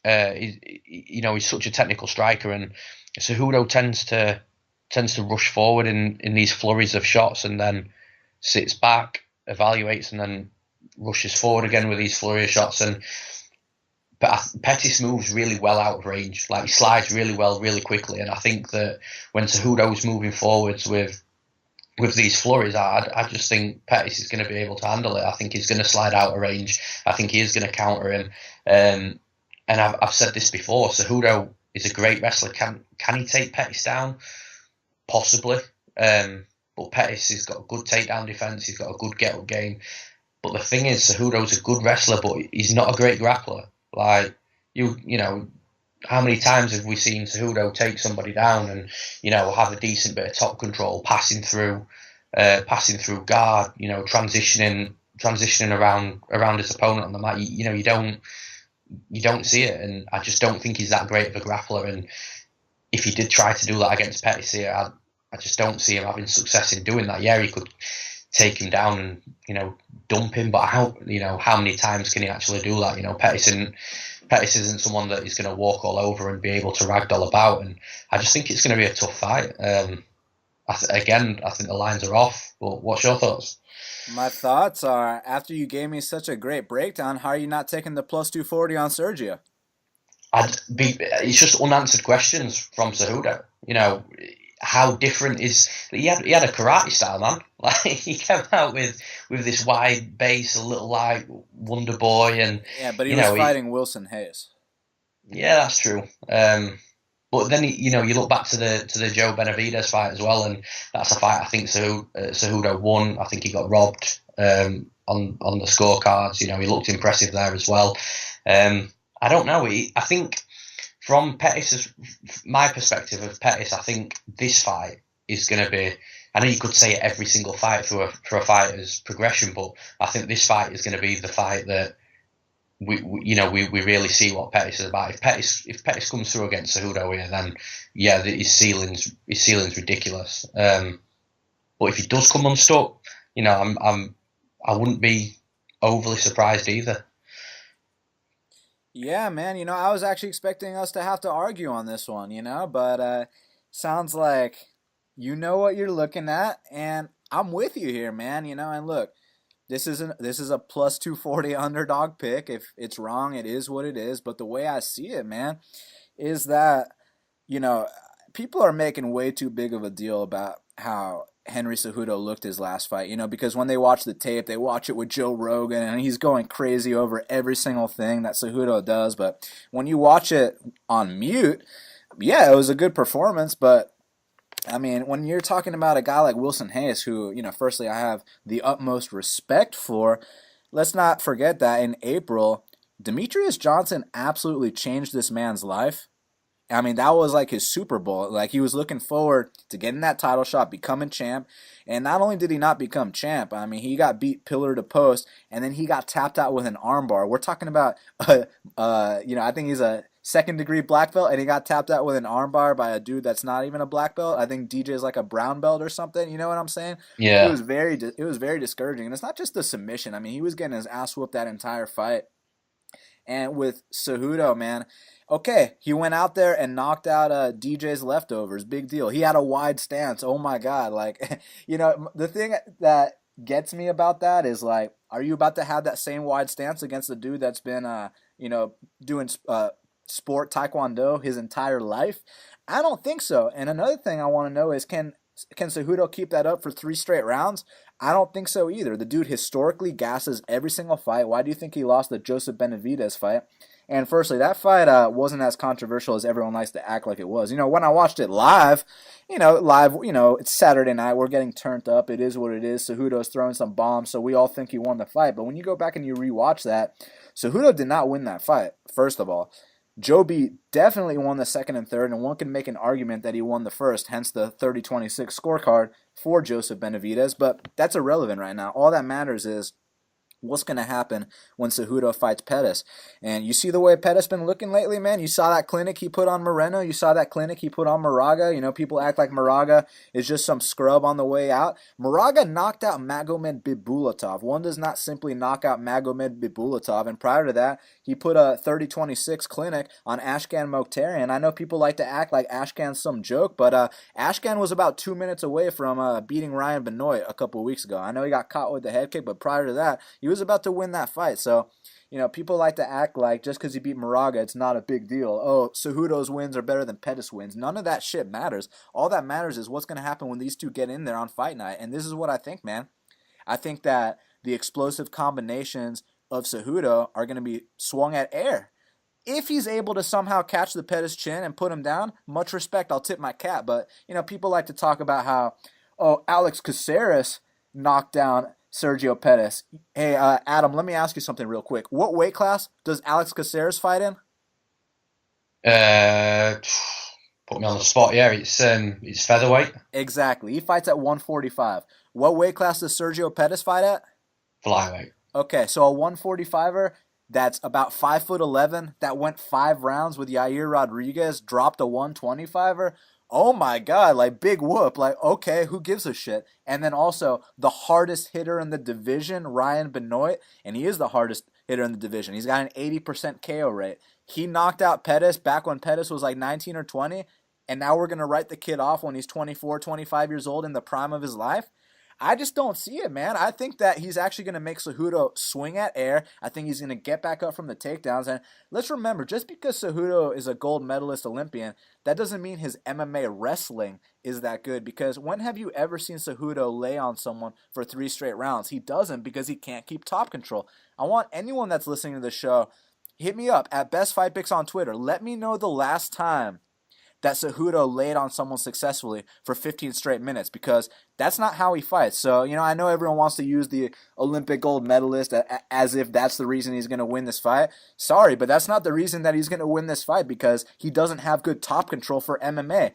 he's such a technical striker, and Cejudo tends to rush forward in these flurries of shots and then sits back, evaluates, and then rushes forward again with these flurry of shots. But Pettis moves really well out of range. Like, he slides really well, really quickly. And I think that when Cejudo's moving forwards with these flurries, I just think Pettis is going to be able to handle it. I think he's going to slide out of range. I think he is going to counter him. And I've said this before, Cejudo is a great wrestler. Can he take Pettis down? Possibly. But Pettis has got a good takedown defense. He's got a good get-up game. But the thing is, Cejudo's a good wrestler, but he's not a great grappler. Like, how many times have we seen Cejudo take somebody down and, have a decent bit of top control, passing through guard, transitioning around his opponent on the mat. You don't see it, and I just don't think he's that great of a grappler. And if he did try to do that against Pettis here, I just don't see him having success in doing that. Yeah, he could take him down and, you know, dump him, but how many times can he actually do that? You know, Pettis isn't someone that is going to walk all over and be able to ragdoll about, and I just think it's going to be a tough fight. I think the lines are off, but what's your thoughts?
My thoughts are, after you gave me such a great breakdown, how are you not taking the plus 240 on Sergio?
It's just unanswered questions from Cejudo. You know, how different is he had a karate style, man. Like, he came out with this wide base, a little like Wonder Boy, and
yeah, but he was fighting Wilson Hayes.
Yeah, that's true. But then you look back to the Joe Benavidez fight as well, and that's a fight I think Cejudo won. I think he got robbed on the scorecards. You know, he looked impressive there as well. I don't know. I think from my perspective of Pettis, I think this fight is going to be. I know you could say it every single fight for a fighter's progression, but I think this fight is going to be the fight that we really see what Pettis is about. If Pettis comes through against Cejudo here, then yeah, his ceiling's ridiculous. But if he does come unstuck, you know, I wouldn't be overly surprised either.
Yeah, man. You know, I was actually expecting us to have to argue on this one, you know, but sounds like you know what you're looking at, and I'm with you here, man. You know, and look, this is a plus 240 underdog pick. If it's wrong, it is what it is. But the way I see it, man, is that, you know, people are making way too big of a deal about how Henry Cejudo looked his last fight, you know, because when they watch the tape, they watch it with Joe Rogan, and he's going crazy over every single thing that Cejudo does. But when you watch it on mute, yeah, it was a good performance, but I mean, when you're talking about a guy like Wilson Hayes, who, you know, firstly, I have the utmost respect for, let's not forget that in April, Demetrius Johnson absolutely changed this man's life. I mean, that was like his Super Bowl. Like, he was looking forward to getting that title shot, becoming champ. And not only did he not become champ, I mean, he got beat pillar to post, and then he got tapped out with an armbar. We're talking about, I think he's a second-degree black belt, and he got tapped out with an armbar by a dude that's not even a black belt. I think DJ is like a brown belt or something. You know what I'm saying?
Yeah.
It was very discouraging. And it's not just the submission. I mean, he was getting his ass whooped that entire fight. And with Cejudo, man, okay, he went out there and knocked out DJ's leftovers. Big deal. He had a wide stance. Oh, my God. Like, you know, the thing that gets me about that is, like, are you about to have that same wide stance against a dude that's been, doing sport taekwondo his entire life? I don't think so. And another thing I want to know is, can Cejudo keep that up for 3 straight rounds? I don't think so either. The dude historically gasses every single fight. Why do you think he lost the Joseph Benavidez fight? And firstly, that fight wasn't as controversial as everyone likes to act like it was. You know, when I watched it live, it's Saturday night. We're getting turned up. It is what it is. Cejudo's throwing some bombs, so we all think he won the fight. But when you go back and you rewatch that, Cejudo did not win that fight, first of all. Joby definitely won the second and third, and one can make an argument that he won the first, hence the 30-26 scorecard for Joseph Benavidez, but that's irrelevant right now. All that matters is what's going to happen when Cejudo fights Pettis. And you see the way Pettis been looking lately, man. You saw that clinic he put on Moreno. You saw that clinic he put on Moraga. You know, people act like Moraga is just some scrub on the way out. Moraga knocked out Magomed Bibulatov. One does not simply knock out Magomed Bibulatov. And prior to that, he put a 30-26 clinic on Ashkan Mokhtarian. I know people like to act like Ashkan's some joke, but Ashkan was about 2 minutes away from beating Ryan Benoit a couple of weeks ago. I know he got caught with the head kick, but prior to that, he was about to win that fight. So, you know, people like to act like just because he beat Moraga, it's not a big deal. Oh, Cejudo's wins are better than Pettis wins. None of that shit matters. All that matters is what's going to happen when these two get in there on fight night. And this is what I think, man. I think that the explosive combinations of Cejudo are going to be swung at air. If he's able to somehow catch the Pettis chin and put him down, much respect, I'll tip my cap. But, you know, people like to talk about how, Alex Caceres knocked down Sergio Pettis. Hey, Adam, let me ask you something real quick. What weight class does Alex Caceres fight in?
Put me on the spot. Yeah, it's featherweight.
Exactly. He fights at 145. What weight class does Sergio Pettis fight at?
Flyweight.
Okay, so a 145er that's about 5'11", that went 5 rounds with Yair Rodriguez, dropped a 125er. Oh my God, like big whoop. Like, okay, who gives a shit? And then also the hardest hitter in the division, Ryan Benoit, and he is the hardest hitter in the division. He's got an 80% KO rate. He knocked out Pettis back when Pettis was like 19 or 20, and now we're going to write the kid off when he's 24, 25 years old in the prime of his life. I just don't see it, man. I think that he's actually going to make Cejudo swing at air. I think he's going to get back up from the takedowns. And let's remember, just because Cejudo is a gold medalist Olympian, that doesn't mean his MMA wrestling is that good. Because when have you ever seen Cejudo lay on someone for 3 straight rounds? He doesn't, because he can't keep top control. I want anyone that's listening to the show, hit me up at Best Fight Picks on Twitter. Let me know the last time that Cejudo laid on someone successfully for 15 straight minutes, because that's not how he fights. So, I know everyone wants to use the Olympic gold medalist as if that's the reason he's going to win this fight. Sorry, but that's not the reason that he's going to win this fight, because he doesn't have good top control for MMA.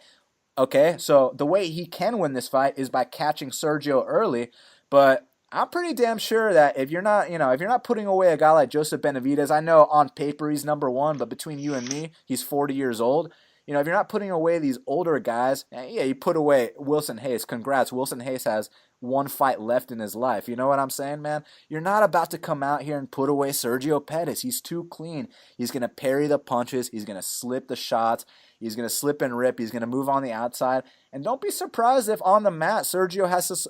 Okay, so the way he can win this fight is by catching Sergio early, but I'm pretty damn sure that if you're not putting away a guy like Joseph Benavidez, I know on paper he's number 1, but between you and me, he's 40 years old. If you're not putting away these older guys, yeah, you put away Wilson Hayes. Congrats. Wilson Hayes has 1 fight left in his life. You know what I'm saying, man? You're not about to come out here and put away Sergio Pettis. He's too clean. He's going to parry the punches. He's going to slip the shots. He's going to slip and rip. He's going to move on the outside. And don't be surprised if on the mat, Sergio has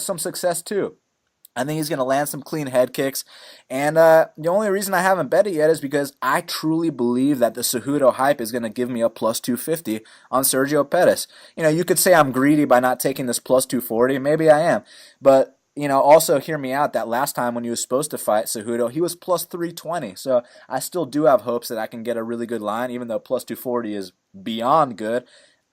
some success too. I think he's going to land some clean head kicks. And the only reason I haven't bet it yet is because I truly believe that the Cejudo hype is going to give me a plus 250 on Sergio Pettis. You could say I'm greedy by not taking this plus 240. Maybe I am. But, also hear me out. That last time when he was supposed to fight Cejudo, he was plus 320. So I still do have hopes that I can get a really good line, even though plus 240 is beyond good.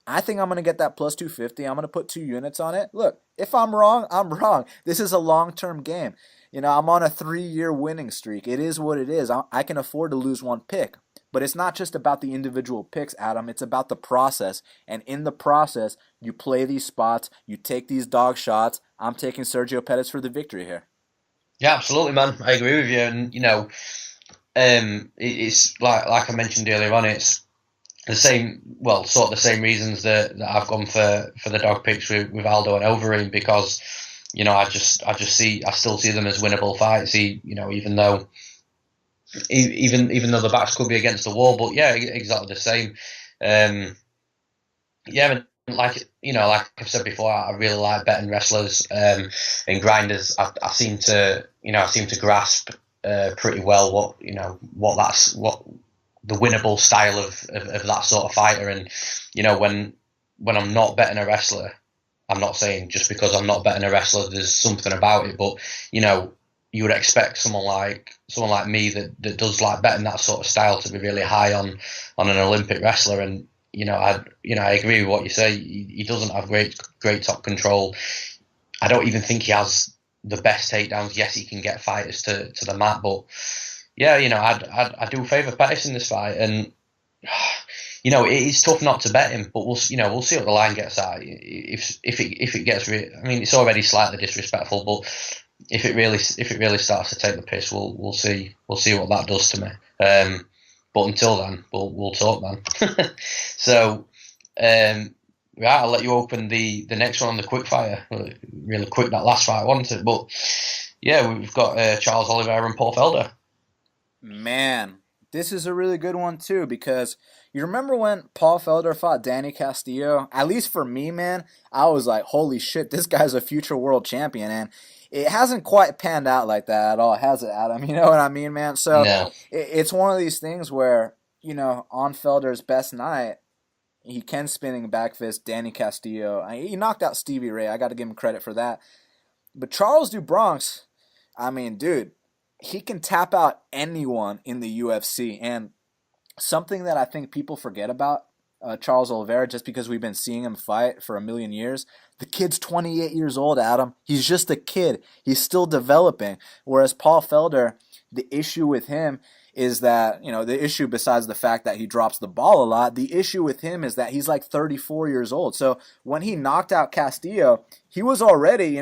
I think I'm going to get that plus 250. I'm going to put 2 units on it. Look, if I'm wrong, I'm wrong. This is a long-term game. I'm on a 3-year winning streak. It is what it is. I can afford to lose 1 pick. But it's not just about the individual picks, Adam. It's about the process. And in the process, you play these spots. You take these dog shots. I'm taking Sergio Pettis for the victory here.
Yeah, absolutely, man. I agree with you. And, it's like I mentioned earlier on, it's the same, sort of the same reasons that I've gone for the dog picks with Aldo and Overeem, because I still see them as winnable fights. Even though the backs could be against the wall, but yeah, exactly the same. Like I've said before, I really like betting wrestlers and grinders. I seem to grasp pretty well what the winnable style of that sort of fighter. And when I'm not betting a wrestler, I'm not saying just because I'm not betting a wrestler there's something about it, but you would expect someone like me that does like betting that sort of style to be really high on an Olympic wrestler. And I agree with what you say. He doesn't have great top control. I don't even think he has the best takedowns. Yes, he can get fighters to the mat, but yeah, I do favour Pettis in this fight, and it is tough not to bet him. But we'll see what the line gets at. If it gets, it's already slightly disrespectful, but if it really starts to take the piss, we'll see what that does to me. But until then, we'll talk, man. So, I'll let you open the next one on the quickfire. Really quick, that last fight, wasn't it? But yeah, we've got Charles Oliveira and Paul Felder.
Man, this is a really good one too, because you remember when Paul Felder fought Danny Castillo? At least for me, man, I was like, holy shit, this guy's a future world champion, and it hasn't quite panned out like that at all, has it, Adam? You know what I mean, man? So
No.
it's one of these things where, on Felder's best night, he can spinning back fist Danny Castillo. He knocked out Stevie Ray. I got to give him credit for that. But Charles do Bronx, dude, he can tap out anyone in the UFC. And something that I think people forget about Charles Oliveira, just because we've been seeing him fight for a million years, the kid's 28 years old, Adam. He's just a kid. He's still developing. Whereas Paul Felder, the issue with him is that, the issue besides the fact that he drops the ball a lot, the issue with him is that he's like 34 years old. So when he knocked out Castillo, he was already,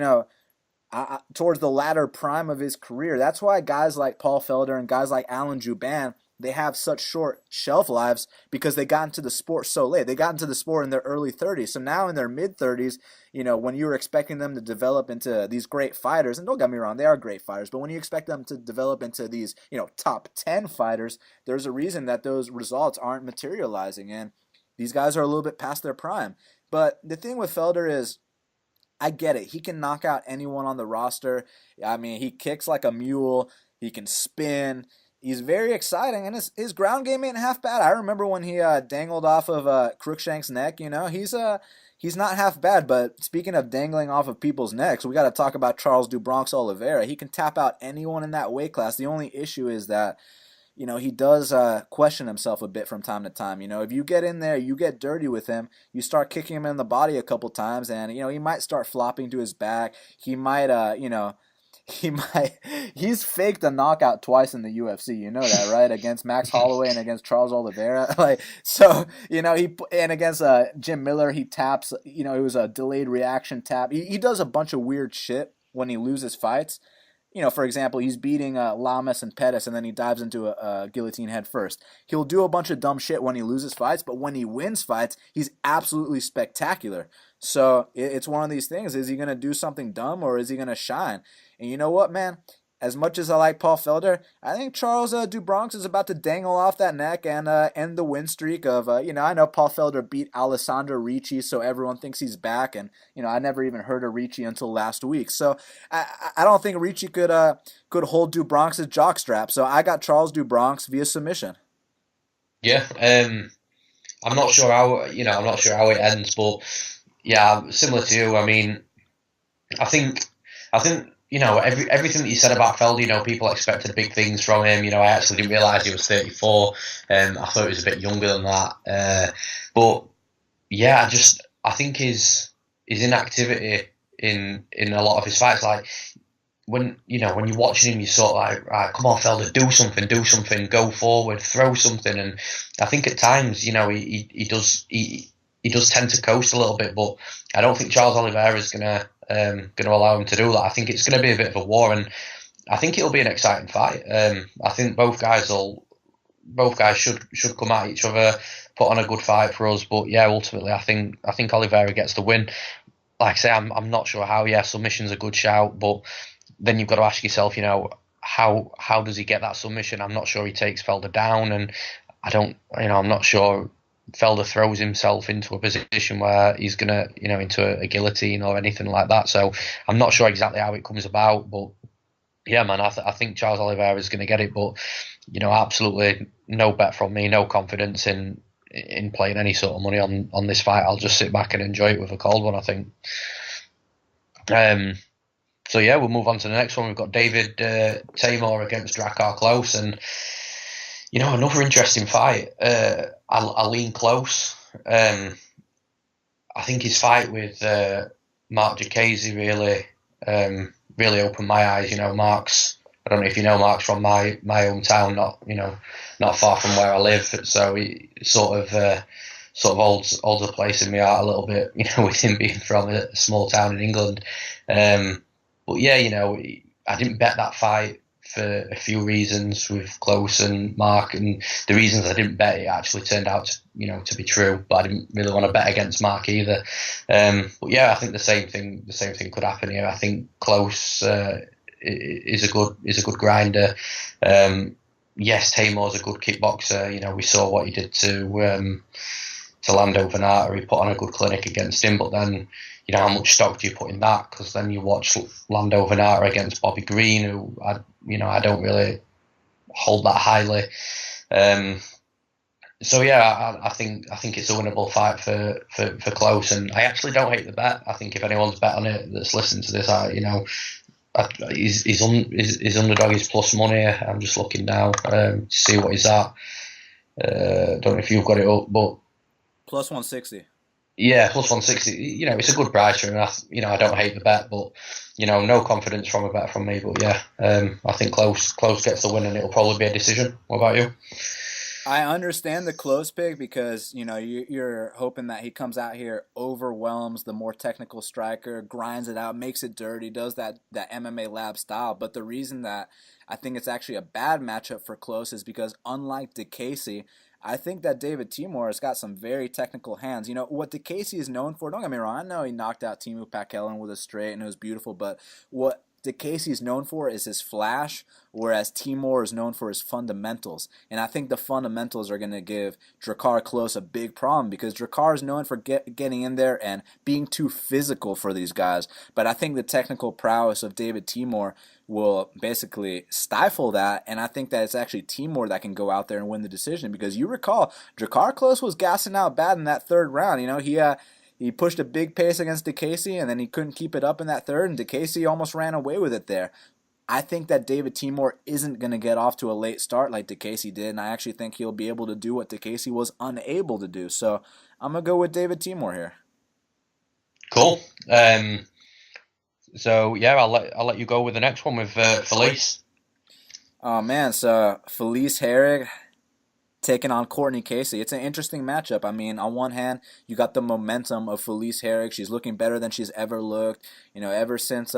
towards the latter prime of his career. That's why guys like Paul Felder and guys like Alan Jouban, they have such short shelf lives because they got into the sport so late. They got into the sport in their early 30s. So now in their mid 30s, when you were expecting them to develop into these great fighters, and don't get me wrong, they are great fighters, but when you expect them to develop into these, top 10 fighters, there's a reason that those results aren't materializing. And these guys are a little bit past their prime. But the thing with Felder is, I get it. He can knock out anyone on the roster. I mean, he kicks like a mule. He can spin. He's very exciting, and his ground game ain't half bad. I remember when he dangled off of Cruikshank's neck. He's not half bad. But speaking of dangling off of people's necks, we got to talk about Charles do Bronx Oliveira. He can tap out anyone in that weight class. The only issue is that he does question himself a bit from time to time. If you get in there, you get dirty with him, you start kicking him in the body a couple times, and he might start flopping to his back. He might he's faked a knockout twice in the UFC, that, right? Against Max Holloway and against Charles Oliveira. And against Jim Miller, he taps, it was a delayed reaction tap. He does a bunch of weird shit when he loses fights. For example, he's beating Lamas and Pettis, and then he dives into a guillotine head first. He'll do a bunch of dumb shit when he loses fights, but when he wins fights, he's absolutely spectacular. So it's one of these things. Is he going to do something dumb, or is he going to shine? And you know what, man? As much as I like Paul Felder, I think Charles do Bronx is about to dangle off that neck and end the win streak of, I know Paul Felder beat Alessandro Ricci, so everyone thinks he's back. And, I never even heard of Ricci until last week. So I don't think Ricci could hold do Bronx's jockstrap. So I got Charles do Bronx via submission.
Yeah. I'm not sure how it ends, but yeah, similar to you. I mean, I think everything that you said about Felder, people expected big things from him. I actually didn't realise he was 34. I thought he was a bit younger than that. But yeah, I think his inactivity in a lot of his fights, like when you're watching him, you're sort of like, right, come on, Felder, do something, go forward, throw something. And I think at times, he does tend to coast a little bit, but I don't think Charles Oliveira is gonna allow him to do that. I think it's gonna be a bit of a war, and I think it'll be an exciting fight. I think both guys should come at each other, put on a good fight for us. But yeah, ultimately, I think Oliveira gets the win. Like I say, I'm not sure how. Yeah, submission's a good shout, but then you've got to ask yourself, how does he get that submission? I'm not sure he takes Felder down, and I'm not sure Felder throws himself into a position where he's gonna, into a guillotine or anything like that. So I'm not sure exactly how it comes about, but yeah, man, I think Charles Oliveira is gonna get it. But absolutely no bet from me, no confidence in playing any sort of money on this fight. I'll just sit back and enjoy it with a cold one, I think. So yeah, we'll move on to the next one. We've got David Taymor against Drakkar Klose, and another interesting fight. I lean Klose. I think his fight with Mark Diakiese really opened my eyes. Mark's, I don't know if you know, Mark's from my hometown, not far from where I live. So he sort of holds a place in my heart a little bit, with him being from a small town in England. But yeah, I didn't bet that fight for a few reasons with Klose and Mark, and the reasons I didn't bet it actually turned out to be true. But I didn't really want to bet against Mark either. But yeah, I think the same thing could happen here. I think Klose is a good grinder. Yes, Taymor's a good kickboxer. We saw what he did to Lando Venata. He put on a good clinic against him, but then how much stock do you put in that? Because then you watch Lando Venata against Bobby Green, who I don't really hold that highly. So yeah, I think it's a winnable fight for Klose, and I actually don't hate the bet. I think if anyone's bet on it that's listening to this, his underdog is plus money. I'm just looking now to see what he's at. Don't know if you've got it up, but
plus 160.
Yeah, plus 160. It's a good price for him. I don't hate the bet, but no confidence from a bet from me. But yeah, I think Klose gets the win, and it'll probably be a decision. What about you?
I understand the close pick because you're hoping that he comes out here, overwhelms the more technical striker, grinds it out, makes it dirty, does that MMA lab style. But the reason that I think it's actually a bad matchup for close is because unlike DeCasey, I think that David Timur has got some very technical hands. You know what DeCasey is known for. Don't get me wrong. I know he knocked out Timu Pacquiao with a straight and it was beautiful, but what DeCasey is known for is his flash, whereas Timur is known for his fundamentals. And I think the fundamentals are going to give Drakkar Klose a big problem because Drakkar is known for getting in there and being too physical for these guys. But I think the technical prowess of David Timur will basically stifle that, and I think that it's actually Timur that can go out there and win the decision because you recall Drakkar Klose was gassing out bad in that third round. He pushed a big pace against DeCasey, and then he couldn't keep it up in that third, and DeCasey almost ran away with it there. I think that David Timur isn't going to get off to a late start like DeCasey did, and I actually think he'll be able to do what DeCasey was unable to do. So I'm going to go with David Timur here.
Cool. So yeah, I'll let you go with the next one with Felice.
Oh man, so Felice Herrig taking on Courtney Casey. It's an interesting matchup. I mean, on one hand, you got the momentum of Felice Herrig. She's looking better than she's ever looked. Ever since,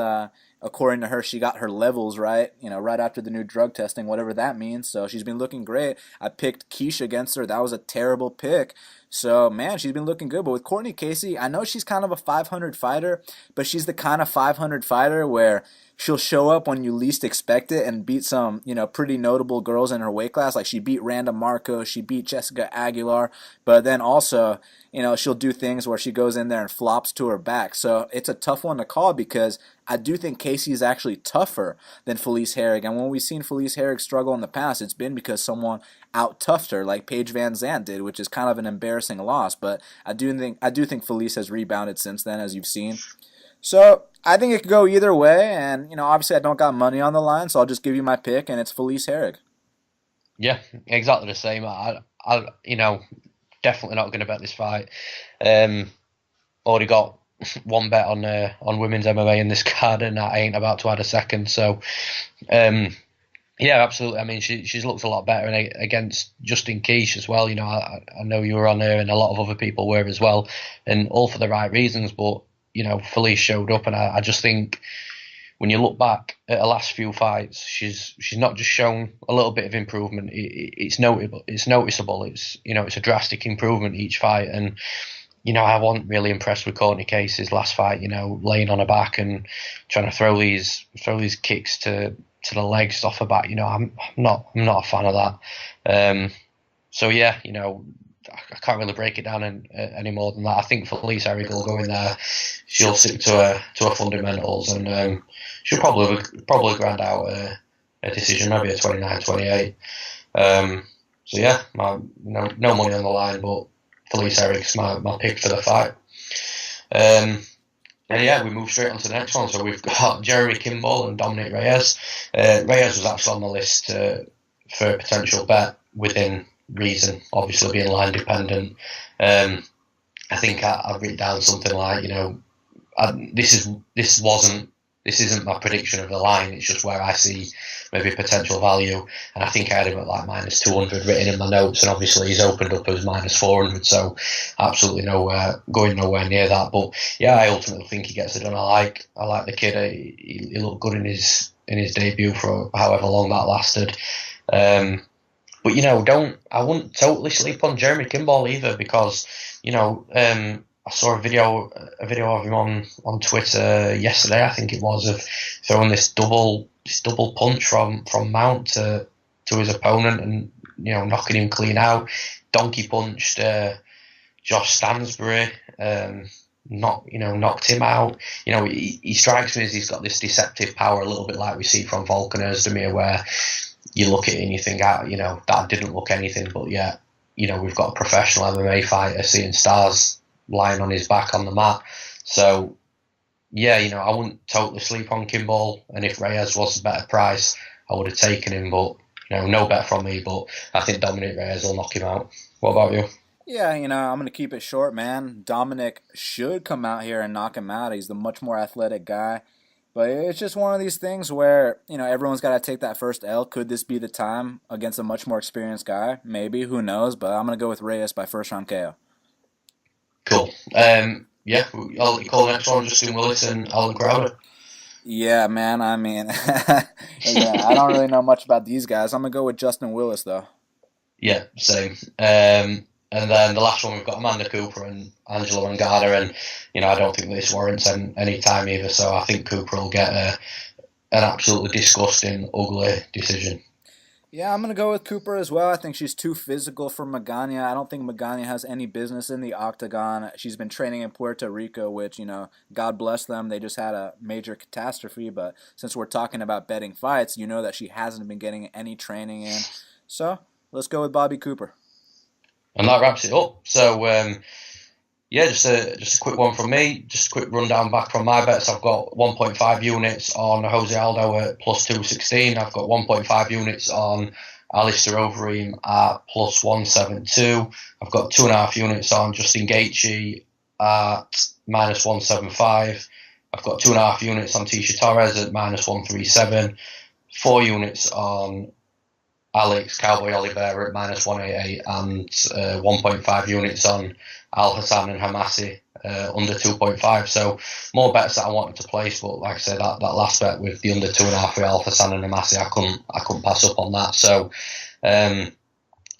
according to her, she got her levels right, right after the new drug testing, whatever that means. So she's been looking great. I picked Keisha against her. That was a terrible pick. So, man, she's been looking good. But with Courtney Casey, I know she's kind of a 500 fighter, but she's the kind of 500 fighter where she'll show up when you least expect it and beat some, pretty notable girls in her weight class. Like she beat Randa Marcos, she beat Jessica Aguilar, but then also, she'll do things where she goes in there and flops to her back. So it's a tough one to call because I do think Casey is actually tougher than Felice Herrig. And when we've seen Felice Herrig struggle in the past, it's been because someone out-toughed her like Paige Van Zandt did, which is kind of an embarrassing loss. But I do think Felice has rebounded since then, as you've seen. So I think it could go either way, and obviously I don't got money on the line, so I'll just give you my pick, and it's Felice Herrig.
Yeah, exactly the same. I definitely not going to bet this fight. Already got one bet on women's MMA in this card, and I ain't about to add a second. So, yeah, absolutely. I mean, she's looked a lot better against Justine Kish as well. I know you were on her, and a lot of other people were as well, and all for the right reasons. But Felice showed up, and I just think when you look back at her last few fights, she's not just shown a little bit of improvement. It's notable. It's noticeable. It's a drastic improvement each fight, and I wasn't really impressed with Courtney Casey's last fight. Laying on her back and trying to throw these kicks to the legs off her back. I'm not a fan of that. So yeah, I can't really break it down any more than that. I think Felice Herrig will go in there. She'll stick to her fundamentals, and she'll probably grind out a decision, maybe a 29-28. So yeah, no money on the line, but Felice Herrig's my pick for the fight. And yeah, we move straight on to the next one. So we've got Jeremy Kimball and Dominic Reyes. Reyes was actually on the list for a potential bet within reason, obviously being line dependent. I think I've written down something like, this isn't my prediction of the line. It's just where I see maybe potential value, and I think I had him at like minus 200 written in my notes, and obviously he's opened up as minus 400, so absolutely going nowhere near that. But yeah, I ultimately think he gets it done. I like the kid. He looked good in his debut for however long that lasted. But I wouldn't totally sleep on Jeremy Kimball either, because I saw a video of him on Twitter yesterday, I think it was, of throwing this double punch from mount to his opponent and knocking him clean out. Donkey punched Josh Stansbury, knocked him out. He strikes me as he's got this deceptive power, a little bit like we see from Volkan Ozdemir, where you look at it and you think, that didn't look anything, but yet, we've got a professional MMA fighter seeing stars lying on his back on the mat. So, yeah, I wouldn't totally sleep on Kimball, and if Reyes was a better price, I would have taken him, but, no bet from me, but I think Dominic Reyes will knock him out. What about you?
Yeah, I'm going to keep it short, man. Dominic should come out here and knock him out. He's the much more athletic guy. But it's just one of these things where, everyone's got to take that first L. Could this be the time against a much more experienced guy? Maybe, who knows? But I'm going to go with Reyes by first round KO.
Cool. Yeah, I'll call the next one Justin Willis and Alan Crowder.
Yeah, man. I mean, yeah, I don't really know much about these guys. I'm going to go with Justin Willis, though.
Yeah, same. And then the last one, we've got Amanda Cooper and Angela Mangada, and I don't think this warrants any time either. So I think Cooper will get an absolutely disgusting, ugly decision.
Yeah, I'm going to go with Cooper as well. I think she's too physical for Magana. I don't think Magana has any business in the octagon. She's been training in Puerto Rico, which, God bless them. They just had a major catastrophe. But since we're talking about betting fights, you know that she hasn't been getting any training in. So let's go with Bobby Cooper.
And that wraps it up. So, yeah, just a quick one from me. Just a quick rundown back from my bets. I've got 1.5 units on Jose Aldo at plus 216. I've got 1.5 units on Alistair Overeem at plus 172. I've got 2.5 units on Justin Gaethje at minus 175. I've got 2.5 units on Tecia Torres at minus 137. 4 units on Alex Cowboy Oliveira at minus 188, and 1.5 units on Hassan and Homasi under 2.5. So more bets that I wanted to place, but like I said, that last bet with the under 2.5 for Hassan and Homasi, I couldn't pass up on that. So, man,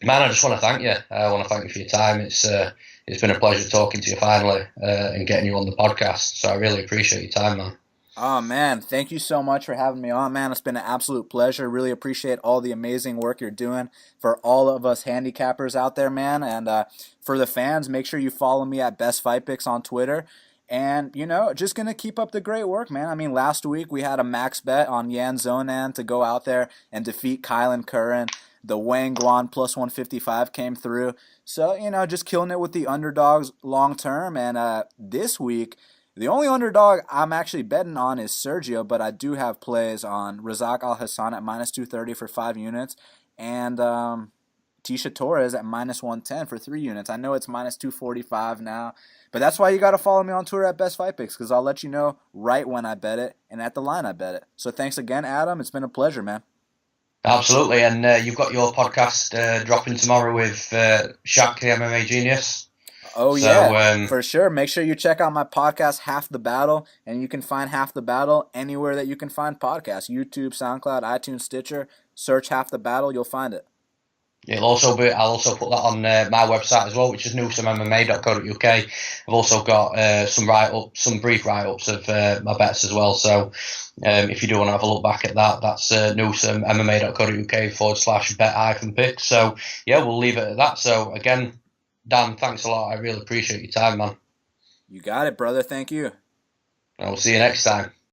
I just want to thank you. I want to thank you for your time. It's been a pleasure talking to you finally and getting you on the podcast. So I really appreciate your time, man.
Oh, man, thank you so much for having me on, man. It's been an absolute pleasure. Really appreciate all the amazing work you're doing for all of us handicappers out there, man. And for the fans, make sure you follow me at Best Fight Picks on Twitter. And, just going to keep up the great work, man. I mean, last week we had a max bet on Yan Zonan to go out there and defeat Kylan Curran. The Wang Guan plus 155 came through. So, just killing it with the underdogs long term. And this week, the only underdog I'm actually betting on is Sergio, but I do have plays on Razak Al-Hassan at minus 230 for 5 units and Tecia Torres at minus 110 for 3 units. I know it's minus 245 now, but that's why you got to follow me on Twitter at Best Fight Picks, because I'll let you know right when I bet it and at the line I bet it. So thanks again, Adam. It's been a pleasure, man.
Absolutely, and you've got your podcast dropping tomorrow with Shaq, the MMA Genius.
Oh, yeah, for sure. Make sure you check out my podcast, Half the Battle, and you can find Half the Battle anywhere that you can find podcasts. YouTube, SoundCloud, iTunes, Stitcher. Search Half the Battle, you'll find it.
I'll also put that on my website as well, which is newsomemma.co.uk. I've also got some brief write-ups of my bets as well. So if you do want to have a look back at that, that's newsomemma.co.uk/bet-picks. So yeah, we'll leave it at that. So again, Dan, thanks a lot. I really appreciate your time, man.
You got it, brother. Thank you.
And we'll see you next time.